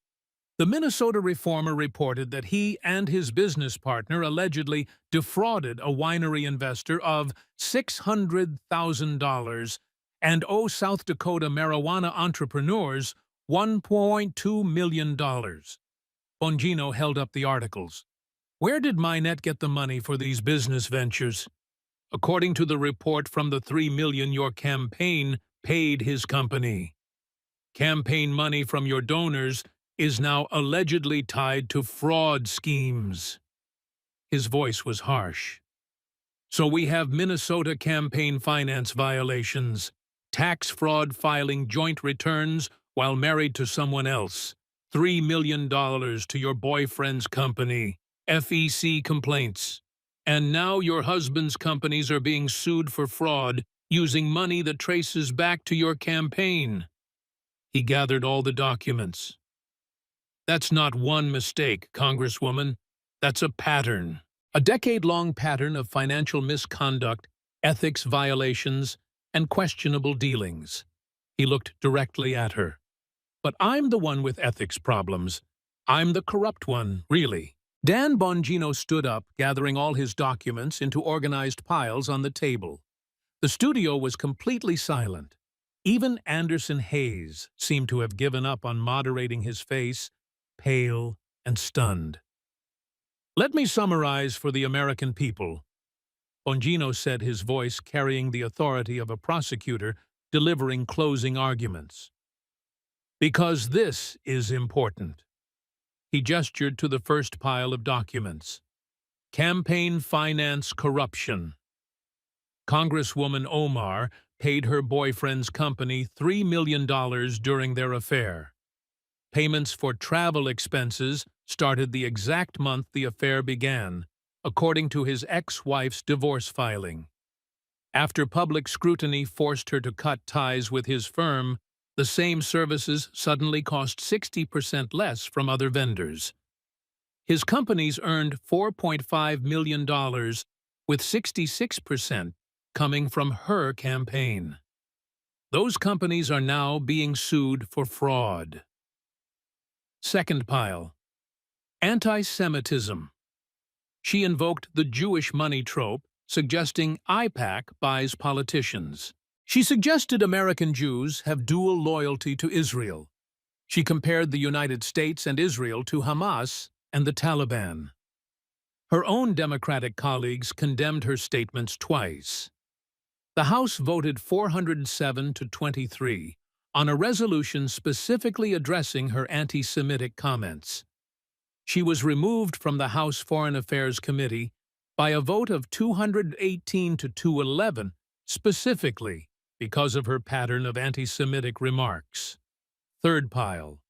The Minnesota Reformer reported that he and his business partner allegedly defrauded a winery investor of $600,000 and owe South Dakota marijuana entrepreneurs $1.2 million. Bongino held up the articles. Where did Manette get the money for these business ventures? According to the report from the $3 million your campaign paid his company. Campaign money from your donors is now allegedly tied to fraud schemes. His voice was harsh. So we have Minnesota campaign finance violations, tax fraud, filing joint returns while married to someone else, $3 million to your boyfriend's company, FEC complaints. And now your husband's companies are being sued for fraud using money that traces back to your campaign. He gathered all the documents. That's not one mistake, Congresswoman. That's a pattern. A decade-long pattern of financial misconduct, ethics violations, and questionable dealings. He looked directly at her. But I'm the one with ethics problems. I'm the corrupt one, really. Dan Bongino stood up, gathering all his documents into organized piles on the table. The studio was completely silent. Even Anderson Hayes seemed to have given up on moderating his face, pale and stunned. Let me summarize for the American people. Bongino said, his voice carrying the authority of a prosecutor delivering closing arguments. Because this is important. He gestured to the first pile of documents. Campaign finance corruption. Congresswoman Omar paid her boyfriend's company $3 million during their affair. Payments for travel expenses started the exact month the affair began, according to his ex-wife's divorce filing. After public scrutiny forced her to cut ties with his firm, the same services suddenly cost 60% less from other vendors. His companies earned $4.5 million, with 66% coming from her campaign. Those companies are now being sued for fraud. Second pile. Anti-Semitism. She invoked the Jewish money trope, suggesting IPAC buys politicians. She suggested American Jews have dual loyalty to Israel. She compared the United States and Israel to Hamas and the Taliban. Her own Democratic colleagues condemned her statements twice. The House voted 407 to 23 on a resolution specifically addressing her anti-Semitic comments. She was removed from the House Foreign Affairs Committee by a vote of 218 to 211, specifically because of her pattern of anti-Semitic remarks. Third pile.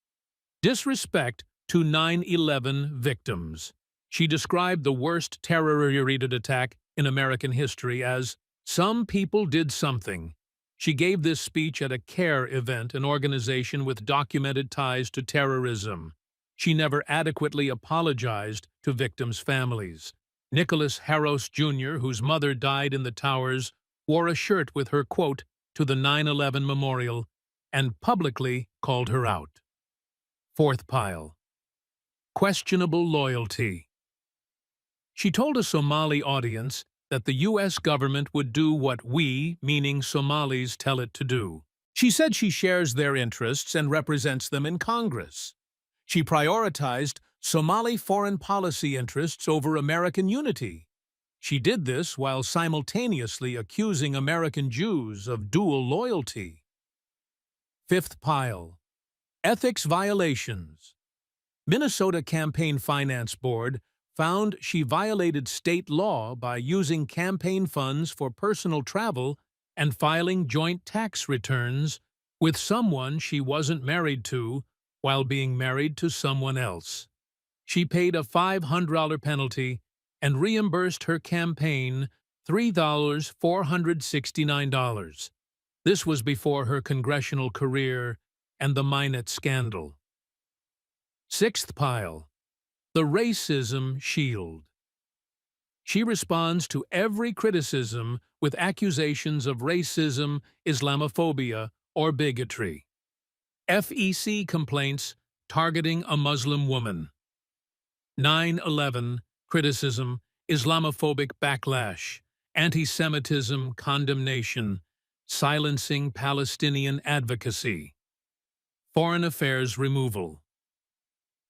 Disrespect to 9/11 victims. She described the worst terror-related attack in American history as, "Some people did something." She gave this speech at a CARE event, an organization with documented ties to terrorism. She never adequately apologized to victims' families. Nicholas Harros Jr., whose mother died in the towers, wore a shirt with her quote to the 9/11 memorial and publicly called her out. Fourth pile. Questionable loyalty. She told a Somali audience that the U.S. government would do what we, meaning Somalis, tell it to do. She said she shares their interests and represents them in Congress. She prioritized Somali foreign policy interests over American unity. She did this while simultaneously accusing American Jews of dual loyalty. Fifth pile. Ethics violations. Minnesota Campaign Finance Board found she violated state law by using campaign funds for personal travel and filing joint tax returns with someone she wasn't married to while being married to someone else. She paid a $500 penalty and reimbursed her campaign $3,469. This was before her congressional career and the Minot scandal. Sixth pile. The racism shield. She responds to every criticism with accusations of racism, Islamophobia, or bigotry. FEC complaints targeting a Muslim woman. 9/11 criticism, Islamophobic backlash, anti-Semitism condemnation, silencing Palestinian advocacy. Foreign affairs removal.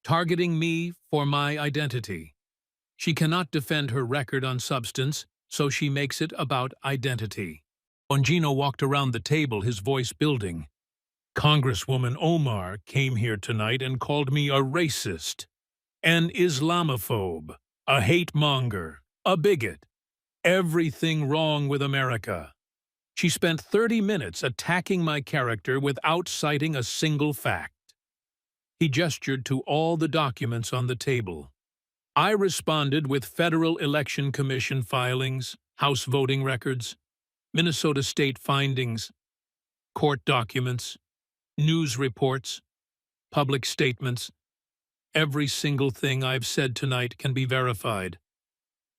Targeting me for my identity. She cannot defend her record on substance, so she makes it about identity. Bongino walked around the table, his voice building. Congresswoman Omar came here tonight and called me a racist, an Islamophobe, a hate monger, a bigot. Everything wrong with America. She spent 30 minutes attacking my character without citing a single fact. He gestured to all the documents on the table. I responded with Federal Election Commission filings, House voting records, Minnesota state findings, court documents, news reports, public statements. Every single thing I've said tonight can be verified.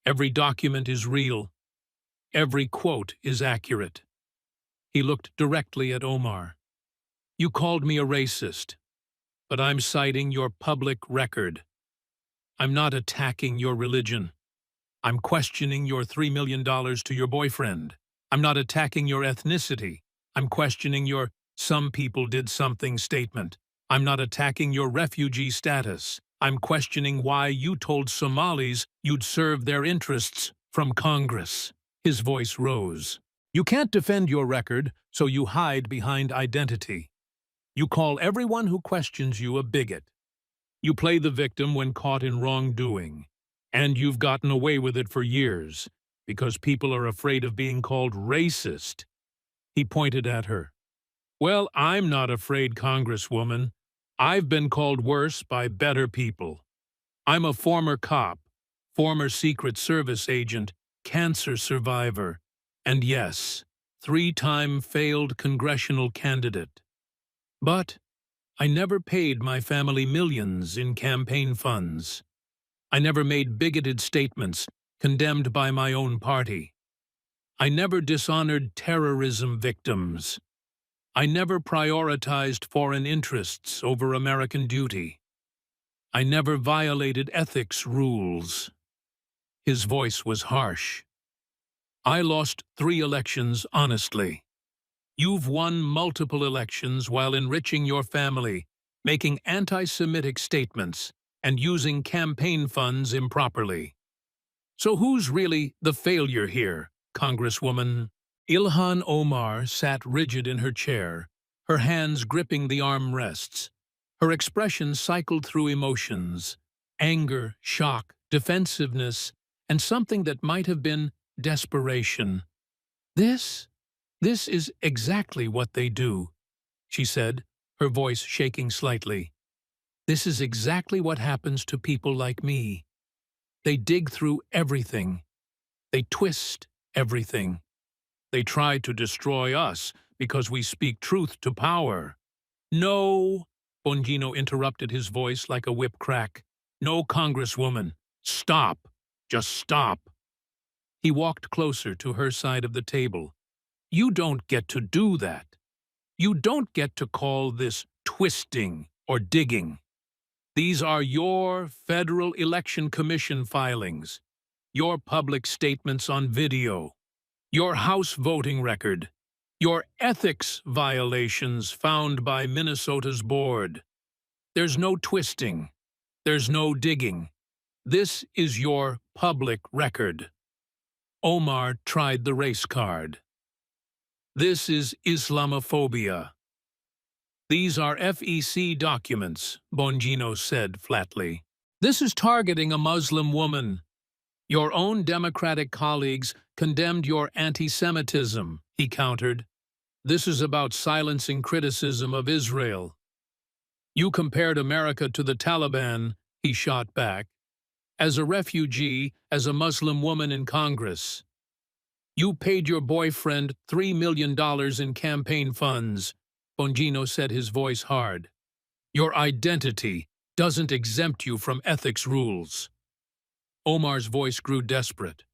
Every document is real. Every quote is accurate. He looked directly at Omar. You called me a racist, but I'm citing your public record. I'm not attacking your religion. I'm questioning your $3 million to your boyfriend. I'm not attacking your ethnicity. I'm questioning your "some people did something" statement. I'm not attacking your refugee status. I'm questioning why you told Somalis you'd serve their interests from Congress. His voice rose. You can't defend your record, so you hide behind identity. You call everyone who questions you a bigot. You play the victim when caught in wrongdoing. And you've gotten away with it for years, because people are afraid of being called racist. He pointed at her. Well, I'm not afraid, Congresswoman. I've been called worse by better people. I'm a former cop, former Secret Service agent, cancer survivor, and yes, 3-time failed congressional candidate. But I never paid my family millions in campaign funds. I never made bigoted statements condemned by my own party. I never dishonored terrorism victims. I never prioritized foreign interests over American duty. I never violated ethics rules. His voice was harsh. I lost 3 elections honestly. You've won multiple elections while enriching your family, making anti-Semitic statements, and using campaign funds improperly. So who's really the failure here, Congresswoman? Ilhan Omar sat rigid in her chair, her hands gripping the armrests. Her expression cycled through emotions: anger, shock, defensiveness, and something that might have been desperation. This is exactly what they do, she said, her voice shaking slightly. This is exactly what happens to people like me. They dig through everything. They twist everything. They try to destroy us because we speak truth to power. No, Bongino interrupted, his voice like a whip crack. No, Congresswoman. Stop. Just stop. He walked closer to her side of the table. You don't get to do that. You don't get to call this twisting or digging. These are your Federal Election Commission filings, your public statements on video, your House voting record, your ethics violations found by Minnesota's board. There's no twisting. There's no digging. This is your public record. Omar tried the race card. This is Islamophobia. These are FEC documents, Bongino said flatly. This is targeting a Muslim woman. Your own Democratic colleagues condemned your anti-Semitism, he countered. This is about silencing criticism of Israel. You compared America to the Taliban, he shot back. As a refugee, as a Muslim woman in Congress. You paid your boyfriend $3 million in campaign funds, Bongino said, his voice hard. Your identity doesn't exempt you from ethics rules. Omar's voice grew desperate.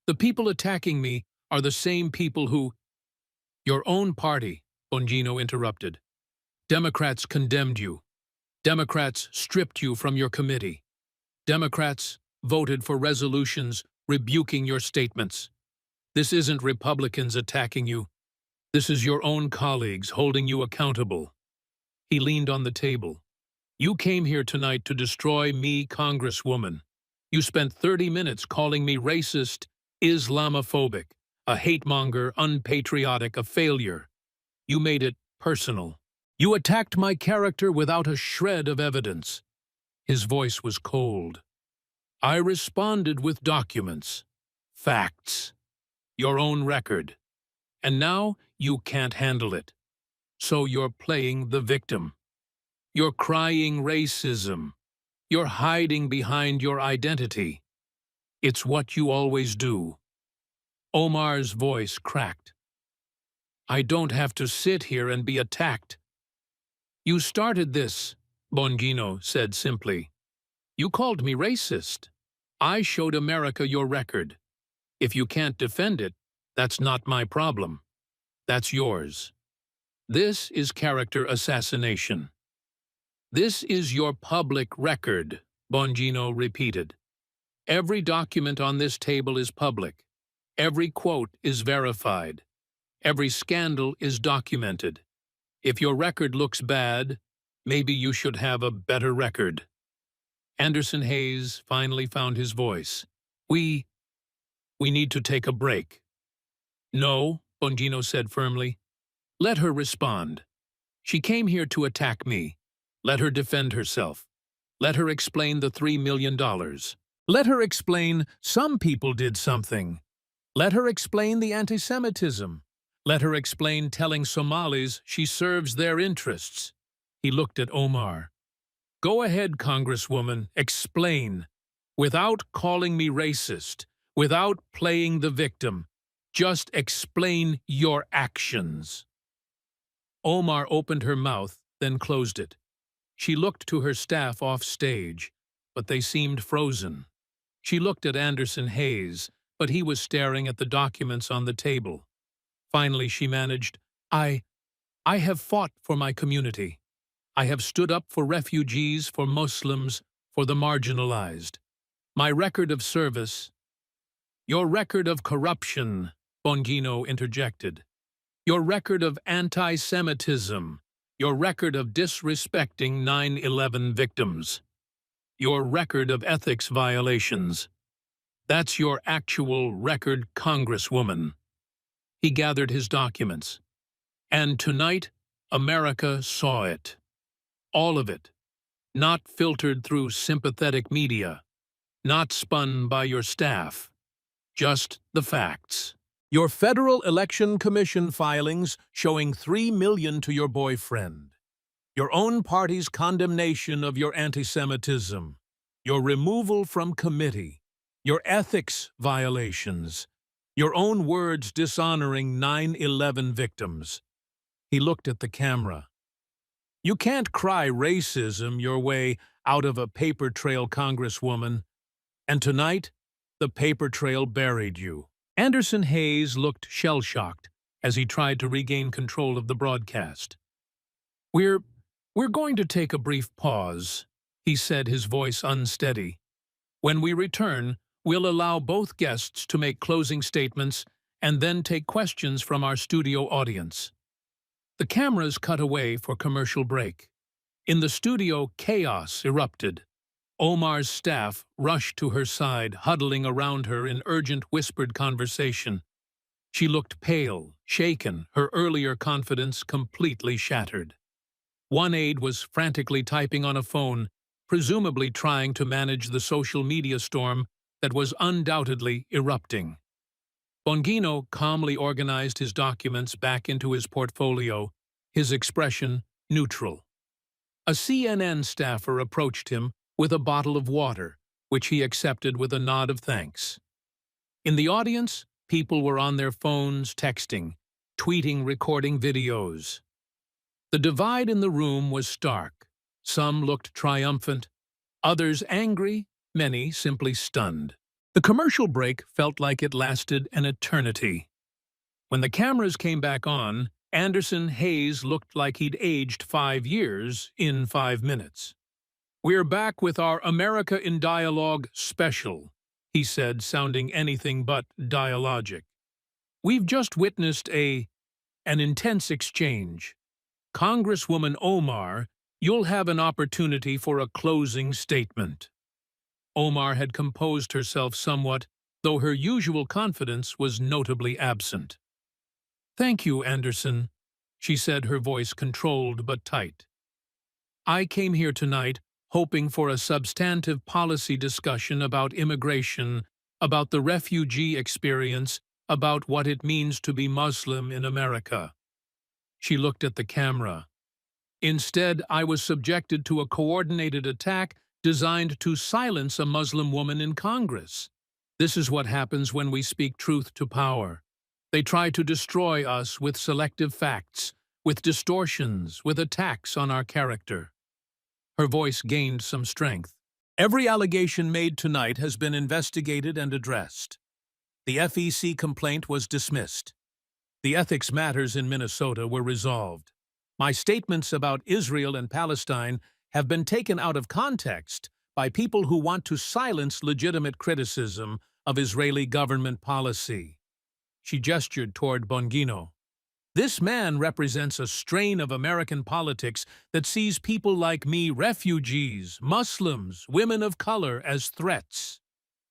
The people attacking me are the same people who— Your own party, Bongino interrupted. Democrats condemned you. Democrats stripped you from your committee. Democrats voted for resolutions rebuking your statements. This isn't Republicans attacking you. This is your own colleagues holding you accountable. He leaned on the table. You came here tonight to destroy me, Congresswoman. You spent 30 minutes calling me racist, Islamophobic, a hate monger, unpatriotic, a failure. You made it personal. You attacked my character without a shred of evidence. His voice was cold. I responded with documents, facts, your own record. And now you can't handle it. So you're playing the victim. You're crying racism. You're hiding behind your identity. It's what you always do. Omar's voice cracked. I don't have to sit here and be attacked. You started this, Bongino said simply. You called me racist. I showed America your record. If you can't defend it, that's not my problem. That's yours. This is character assassination. This is your public record, Bongino repeated. Every document on this table is public. Every quote is verified. Every scandal is documented. If your record looks bad, maybe you should have a better record. Anderson Hayes finally found his voice. We need to take a break. No, Bongino said firmly. Let her respond. She came here to attack me. Let her defend herself. Let her explain the $3 million. Let her explain some people did something. Let her explain the anti-Semitism. Let her explain telling Somalis she serves their interests. He looked at Omar. Go ahead, Congresswoman, explain. Without calling me racist, without playing the victim. Just explain your actions. Omar opened her mouth, then closed it. She looked to her staff off stage, but they seemed frozen. She looked at Anderson Hayes, but he was staring at the documents on the table. Finally, she managed, I have fought for my community. I have stood up for refugees, for Muslims, for the marginalized. My record of service. Your record of corruption, Bongino interjected. Your record of anti-Semitism. Your record of disrespecting 9/11 victims. Your record of ethics violations. That's your actual record, Congresswoman. He gathered his documents. And tonight, America saw it. All of it. Not filtered through sympathetic media. Not spun by your staff. Just the facts. Your Federal Election Commission filings showing $3 million to your boyfriend. Your own party's condemnation of your anti-Semitism. Your removal from committee. Your ethics violations. Your own words dishonoring 9/11 victims. He looked at the camera. You can't cry racism your way out of a paper trail, Congresswoman. And tonight, the paper trail buried you. Anderson Hayes looked shell-shocked as he tried to regain control of the broadcast. We're going to take a brief pause, he said, his voice unsteady. When we return, we'll allow both guests to make closing statements and then take questions from our studio audience. The cameras cut away for commercial break. In the studio, chaos erupted. Omar's staff rushed to her side, huddling around her in urgent whispered conversation. She looked pale, shaken, her earlier confidence completely shattered. One aide was frantically typing on a phone, presumably trying to manage the social media storm that was undoubtedly erupting. Bongino calmly organized his documents back into his portfolio, his expression neutral. A CNN staffer approached him with a bottle of water, which he accepted with a nod of thanks. In the audience, people were on their phones texting, tweeting, recording videos. The divide in the room was stark. Some looked triumphant, others angry, many simply stunned. The commercial break felt like it lasted an eternity. When the cameras came back on, Anderson Hayes looked like he'd aged 5 years in 5 minutes. We're back with our America in Dialogue special, he said, sounding anything but dialogic. We've just witnessed an intense exchange. Congresswoman Omar, you'll have an opportunity for a closing statement. Omar had composed herself somewhat, though her usual confidence was notably absent. Thank you, Anderson. she said, her voice controlled but tight. I came here tonight hoping for a substantive policy discussion about immigration, about the refugee experience, about what it means to be Muslim in America. She looked at the camera. Instead, I was subjected to a coordinated attack designed to silence a Muslim woman in Congress. This is what happens when we speak truth to power. They try to destroy us with selective facts, with distortions, with attacks on our character. Her voice gained some strength. Every allegation made tonight has been investigated and addressed. The FEC complaint was dismissed. The ethics matters in Minnesota were resolved. My statements about Israel and Palestine have been taken out of context by people who want to silence legitimate criticism of Israeli government policy. She gestured toward Bongino. This man represents a strain of American politics that sees people like me, refugees, Muslims, women of color, as threats.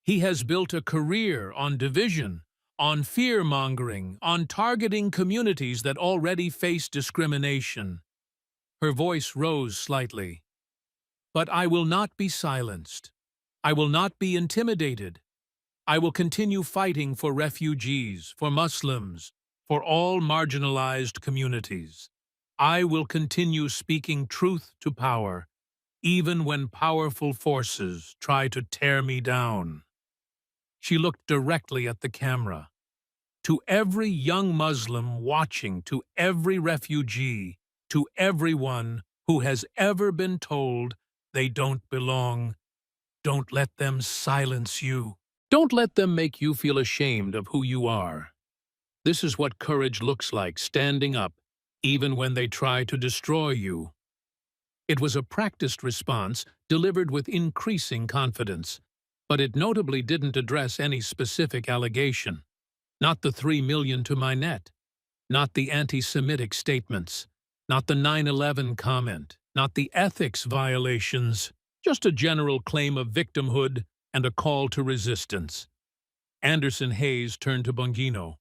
He has built a career on division, on fear-mongering, on targeting communities that already face discrimination. Her voice rose slightly. But I will not be silenced. I will not be intimidated. I will continue fighting for refugees, for Muslims, for all marginalized communities. I will continue speaking truth to power, even when powerful forces try to tear me down. She looked directly at the camera. To every young Muslim watching, to every refugee, to everyone who has ever been told they don't belong, don't let them silence you. Don't let them make you feel ashamed of who you are. This is what courage looks like, standing up, even when they try to destroy you. It was a practiced response, delivered with increasing confidence, but it notably didn't address any specific allegation. Not the 3 million to my net, not the anti-Semitic statements, not the 9/11 comment, not the ethics violations, just a general claim of victimhood and a call to resistance. Anderson Hayes turned to Bongino.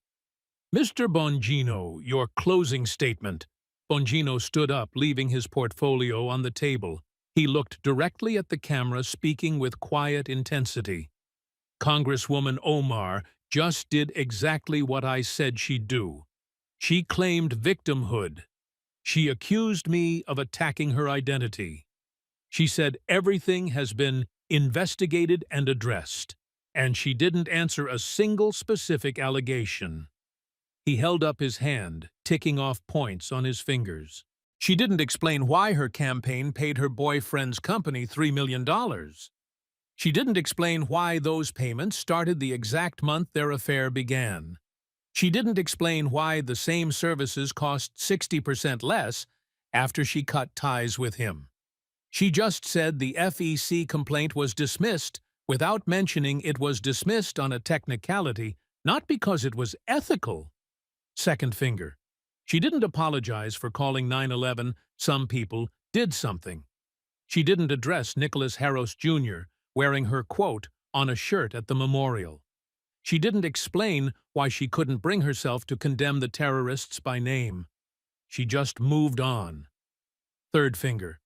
Mr. Bongino, your closing statement. Bongino stood up, leaving his portfolio on the table. He looked directly at the camera, speaking with quiet intensity. Congresswoman Omar just did exactly what I said she'd do. She claimed victimhood. She accused me of attacking her identity. She said everything has been investigated and addressed, and she didn't answer a single specific allegation. He held up his hand, ticking off points on his fingers. She didn't explain why her campaign paid her boyfriend's company $3 million. She didn't explain why those payments started the exact month their affair began. She didn't explain why the same services cost 60% less after she cut ties with him. She just said the FEC complaint was dismissed without mentioning it was dismissed on a technicality, not because it was ethical. Second finger. She didn't apologize for calling 9/11 some people did something. She didn't address Nicholas Harros Jr. wearing her quote on a shirt at the memorial. She didn't explain why she couldn't bring herself to condemn the terrorists by name. She just moved on. Third finger.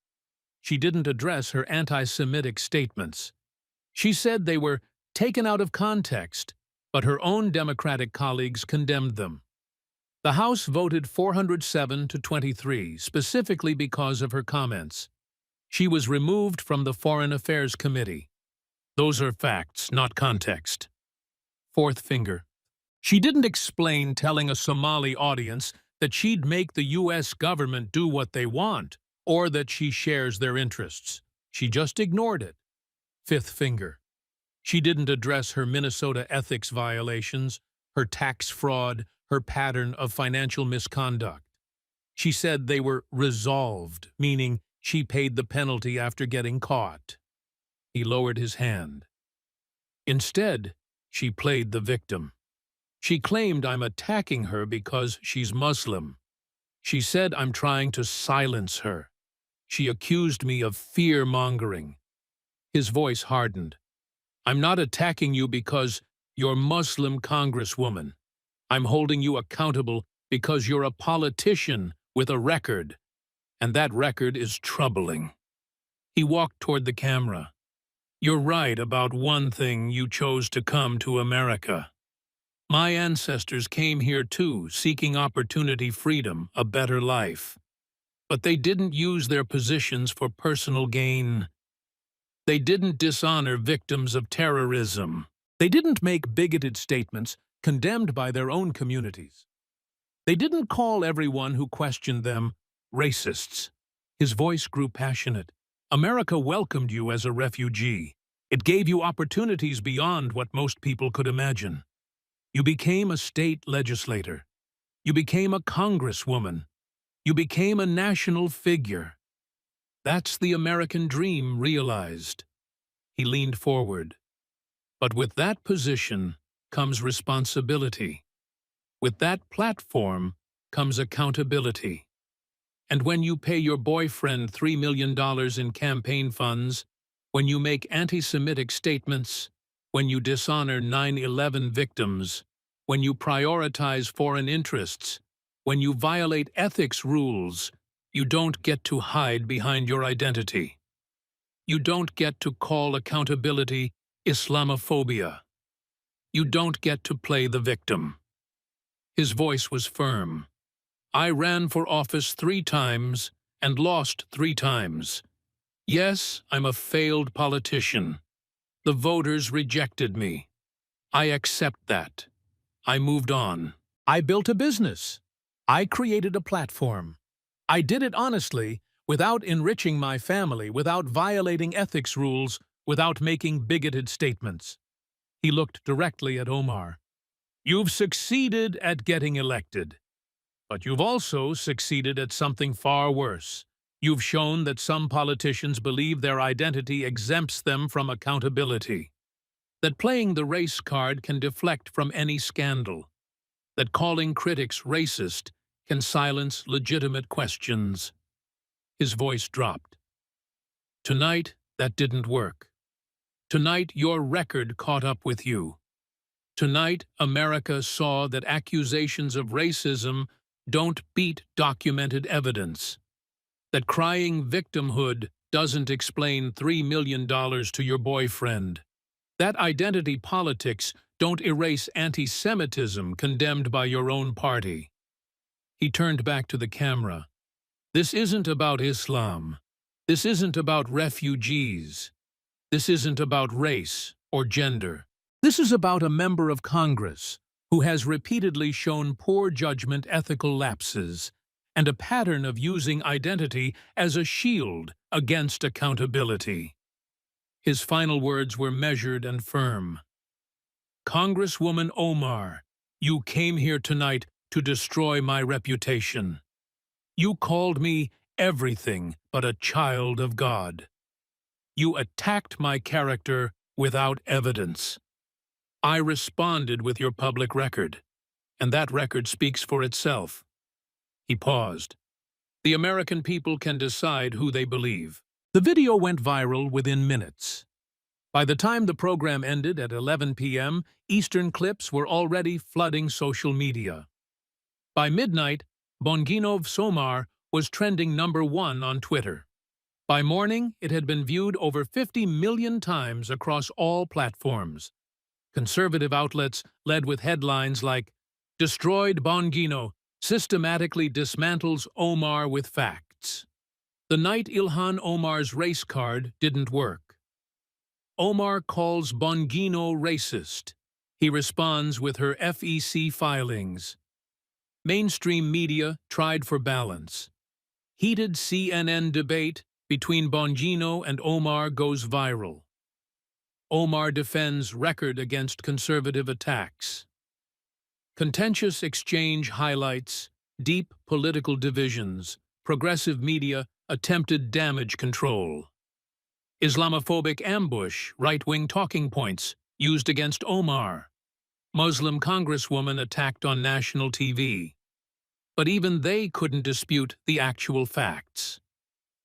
She didn't address her anti-Semitic statements. She said they were taken out of context, but her own Democratic colleagues condemned them. The House voted 407 to 23, specifically because of her comments. She was removed from the Foreign Affairs Committee. Those are facts, not context. Fourth finger. She didn't explain telling a Somali audience that she'd make the U.S. government do what they want, or that she shares their interests. She just ignored it. Fifth finger. She didn't address her Minnesota ethics violations, her tax fraud, her pattern of financial misconduct. She said they were resolved, meaning she paid the penalty after getting caught. He lowered his hand. Instead, she played the victim. She claimed I'm attacking her because she's Muslim. She said I'm trying to silence her. She accused me of fear-mongering. His voice hardened. I'm not attacking you because you're Muslim, Congresswoman. I'm holding you accountable because you're a politician with a record, and that record is troubling. He walked toward the camera. You're right about one thing: you chose to come to America. My ancestors came here too, seeking opportunity, freedom, a better life. But they didn't use their positions for personal gain. They didn't dishonor victims of terrorism. They didn't make bigoted statements condemned by their own communities. They didn't call everyone who questioned them racists. His voice grew passionate. America welcomed you as a refugee. It gave you opportunities beyond what most people could imagine. You became a state legislator. You became a congresswoman. You became a national figure. That's the American dream realized. He leaned forward. But with that position comes responsibility. With that platform comes accountability. And when you pay your boyfriend $3 million in campaign funds, when you make anti-Semitic statements, when you dishonor 9/11 victims, when you prioritize foreign interests, when you violate ethics rules, you don't get to hide behind your identity. You don't get to call accountability Islamophobia. You don't get to play the victim. His voice was firm. I ran for office 3 times and lost 3 times. Yes, I'm a failed politician. The voters rejected me. I accept that. I moved on. I built a business. I created a platform. I did it honestly, without enriching my family, without violating ethics rules, without making bigoted statements. He looked directly at Omar. You've succeeded at getting elected. But you've also succeeded at something far worse. You've shown that some politicians believe their identity exempts them from accountability. That playing the race card can deflect from any scandal. That calling critics racist can silence legitimate questions. His voice dropped. Tonight, that didn't work. Tonight, your record caught up with you. Tonight, America saw that accusations of racism don't beat documented evidence. That crying victimhood doesn't explain $3 million to your boyfriend. That identity politics don't erase anti-Semitism condemned by your own party. He turned back to the camera. This isn't about Islam. This isn't about refugees. This isn't about race or gender. This is about a member of Congress who has repeatedly shown poor judgment, ethical lapses, and a pattern of using identity as a shield against accountability. His final words were measured and firm. Congresswoman Omar, you came here tonight to destroy my reputation. You called me everything but a child of God. You attacked my character without evidence. I responded with your public record, and that record speaks for itself. He paused. The American people can decide who they believe. The video went viral within minutes. By the time the program ended at 11 p.m., Eastern clips were already flooding social media. By midnight, Bonginov's Omar was trending #1 on Twitter. By morning, it had been viewed over 50 million times across all platforms. Conservative outlets led with headlines like, Destroyed Bongino, systematically dismantles Omar with facts. The night Ilhan Omar's race card didn't work. Omar calls Bongino racist. He responds with her FEC filings. Mainstream media tried for balance. Heated CNN debate between Bongino and Omar goes viral. Omar defends record against conservative attacks. Contentious exchange highlights deep political divisions. Progressive media attempted damage control. Islamophobic ambush, right-wing talking points used against Omar. Muslim congresswoman attacked on national TV. But even they couldn't dispute the actual facts.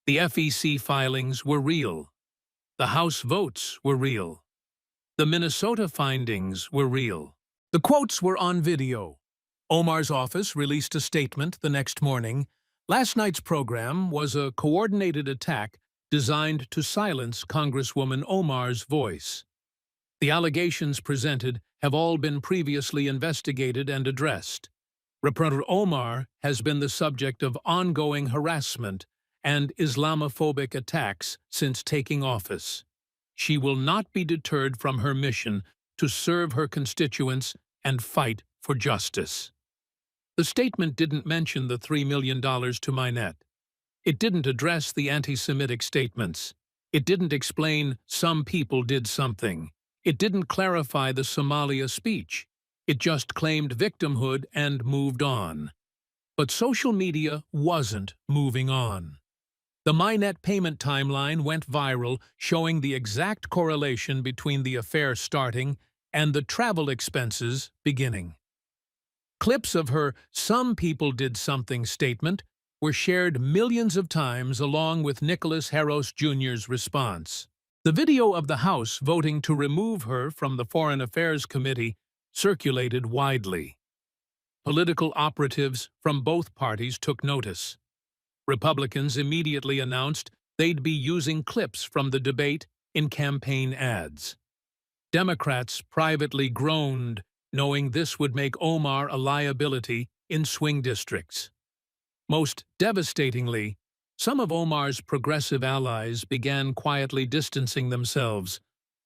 The FEC filings were real. The House votes were real. The Minnesota findings were real. The quotes were on video. Omar's office released a statement the next morning. Last night's program was a coordinated attack designed to silence Congresswoman Omar's voice. The allegations presented have all been previously investigated and addressed. Reporter Omar has been the subject of ongoing harassment and Islamophobic attacks since taking office. She will not be deterred from her mission to serve her constituents and fight for justice. The statement didn't mention the $3 million to my net. It didn't address the anti-Semitic statements. It didn't explain some people did something. It didn't clarify the Somalia speech. It just claimed victimhood and moved on. But social media wasn't moving on. The MyNet payment timeline went viral, showing the exact correlation between the affair starting and the travel expenses beginning. Clips of her "some people did something" statement were shared millions of times along with Nicholas Harros Jr.'s response. The video of the House voting to remove her from the Foreign Affairs Committee circulated widely. Political operatives from both parties took notice. Republicans immediately announced they'd be using clips from the debate in campaign ads. Democrats privately groaned, knowing this would make Omar a liability in swing districts. Most devastatingly, some of Omar's progressive allies began quietly distancing themselves.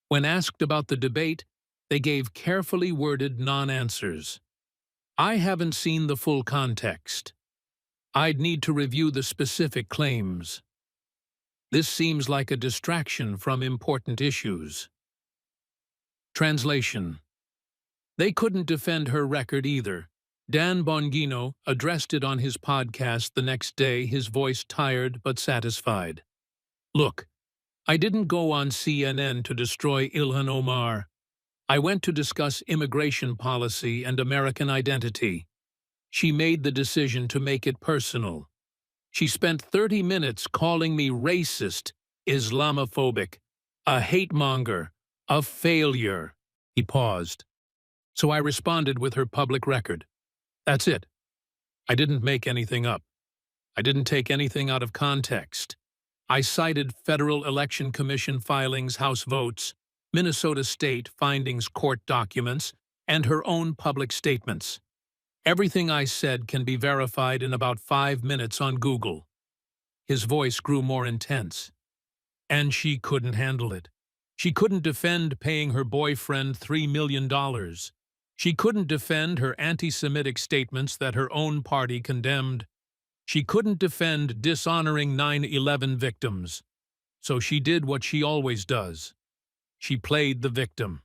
When asked about the debate, they gave carefully worded non-answers. "I haven't seen the full context. I'd need to review the specific claims. This seems like a distraction from important issues." Translation: They couldn't defend her record either. Dan Bongino addressed it on his podcast the next day, his voice tired but satisfied. "Look, I didn't go on CNN to destroy Ilhan Omar. I went to discuss immigration policy and American identity. She made the decision to make it personal. She spent 30 minutes calling me racist, Islamophobic, a hate-monger, a failure." He paused. "So I responded with her public record. That's it. I didn't make anything up. I didn't take anything out of context. I cited Federal Election Commission filings, House votes, Minnesota State findings, court documents, and her own public statements. Everything I said can be verified in about 5 minutes on Google." His voice grew more intense. And she couldn't handle it. She couldn't defend paying her boyfriend $3 million. She couldn't defend her anti-Semitic statements that her own party condemned. She couldn't defend dishonoring 9/11 victims. So she did what she always does. She played the victim.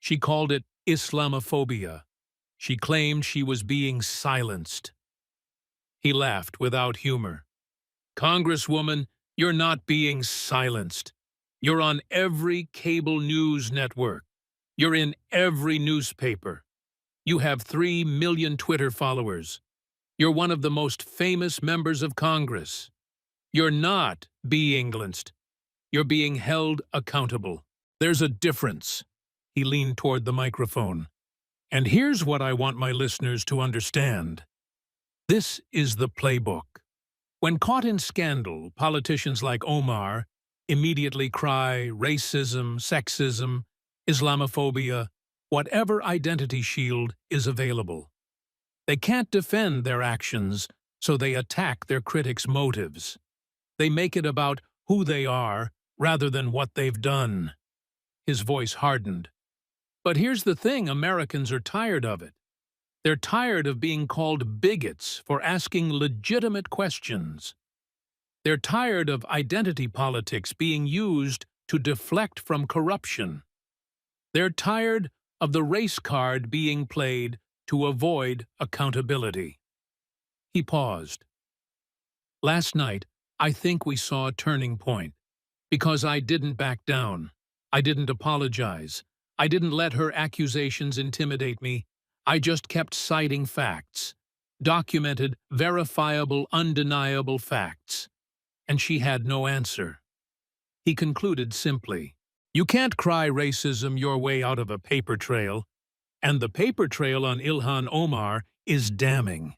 She called it Islamophobia. She claimed she was being silenced. He laughed without humor. "Congresswoman, you're not being silenced. You're on every cable news network. You're in every newspaper. You have 3 million Twitter followers. You're one of the most famous members of Congress. You're not being silenced. You're being held accountable. There's a difference." He leaned toward the microphone. "And here's what I want my listeners to understand. This is the playbook. When caught in scandal, politicians like Omar immediately cry racism, sexism, Islamophobia, whatever identity shield is available. They can't defend their actions, so they attack their critics' motives. They make it about who they are rather than what they've done." His voice hardened. "But here's the thing, Americans are tired of it. They're tired of being called bigots for asking legitimate questions. They're tired of identity politics being used to deflect from corruption. They're tired of the race card being played to avoid accountability." He paused. "Last night, I think we saw a turning point. Because I didn't back down. I didn't apologize. I didn't let her accusations intimidate me. I just kept citing facts. Documented, verifiable, undeniable facts. And she had no answer." He concluded simply, "You can't cry racism your way out of a paper trail, and the paper trail on Ilhan Omar is damning."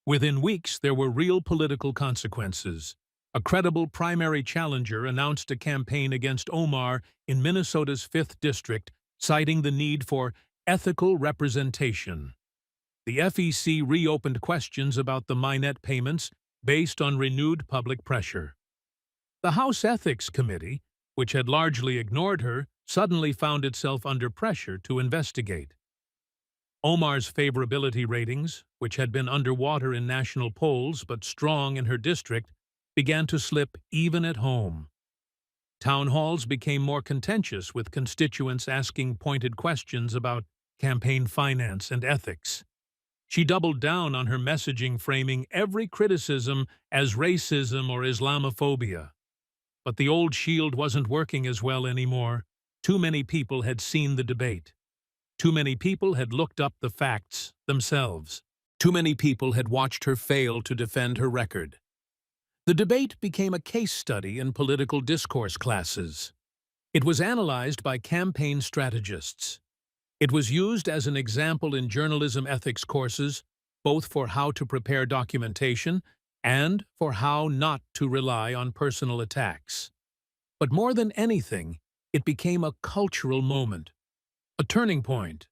Within weeks, there were real political consequences. A credible primary challenger announced a campaign against Omar in Minnesota's 5th District, citing the need for ethical representation. The FEC reopened questions about the Minette payments based on renewed public pressure. The House Ethics Committee, which had largely ignored her, suddenly found itself under pressure to investigate. Omar's favorability ratings, which had been underwater in national polls but strong in her district, began to slip even at home. Town halls became more contentious, with constituents asking pointed questions about campaign finance and ethics. She doubled down on her messaging, framing every criticism as racism or Islamophobia. But the old shield wasn't working as well anymore. Too many people had seen the debate. Too many people had looked up the facts themselves. Too many people had watched her fail to defend her record. The debate became a case study in political discourse classes. It was analyzed by campaign strategists. It was used as an example in journalism ethics courses, both for how to prepare documentation and for how not to rely on personal attacks. But more than anything, it became a cultural moment, a turning point,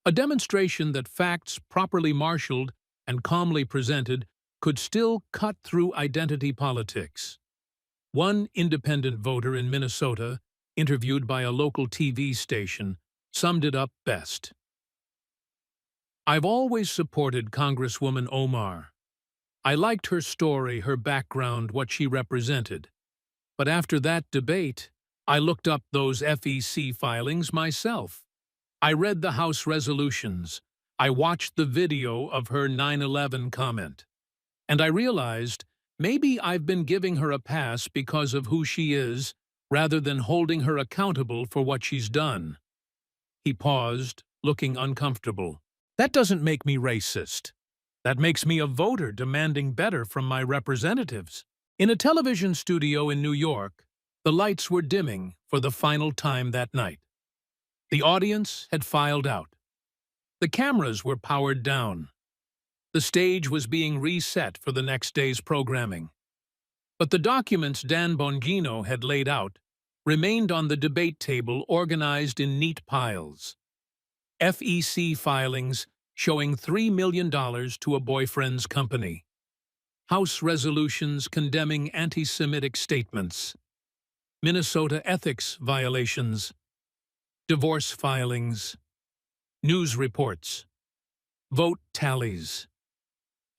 a demonstration that facts properly marshaled and calmly presented could still cut through identity politics. One independent voter in Minnesota, interviewed by a local TV station, summed it up best. "I've always supported Congresswoman Omar. I liked her story, her background, what she represented. But after that debate, I looked up those FEC filings myself. I read the House resolutions. I watched the video of her 9/11 comment. And I realized maybe I've been giving her a pass because of who she is, rather than holding her accountable for what she's done." He paused, looking uncomfortable. "That doesn't make me racist. That makes me a voter demanding better from my representatives." In a television studio in New York, the lights were dimming for the final time that night. The audience had filed out. The cameras were powered down. The stage was being reset for the next day's programming. But the documents Dan Bongino had laid out remained on the debate table, organized in neat piles. FEC filings showing $3 million to a boyfriend's company. House resolutions condemning anti-Semitic statements. Minnesota ethics violations. Divorce filings. News reports. Vote tallies.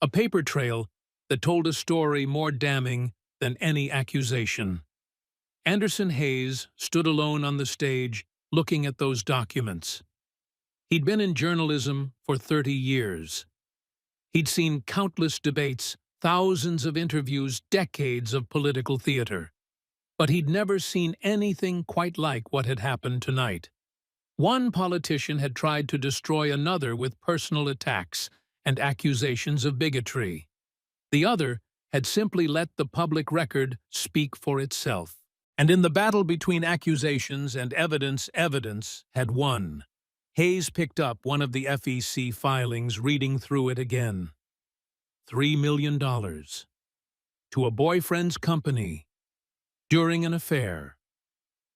A paper trail that told a story more damning than any accusation. Anderson Hayes stood alone on the stage, looking at those documents. He'd been in journalism for 30 years. He'd seen countless debates, thousands of interviews, decades of political theater. But he'd never seen anything quite like what had happened tonight. One politician had tried to destroy another with personal attacks and accusations of bigotry. The other had simply let the public record speak for itself. And in the battle between accusations and evidence had won. Hayes picked up one of the FEC filings, reading through it again. $3 million. To a boyfriend's company. During an affair.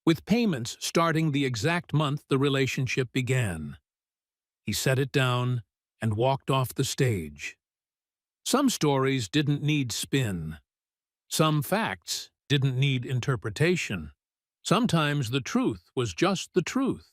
With payments starting the exact month the relationship began. He set it down and walked off the stage. Some stories didn't need spin. Some facts didn't need interpretation. Sometimes the truth was just the truth.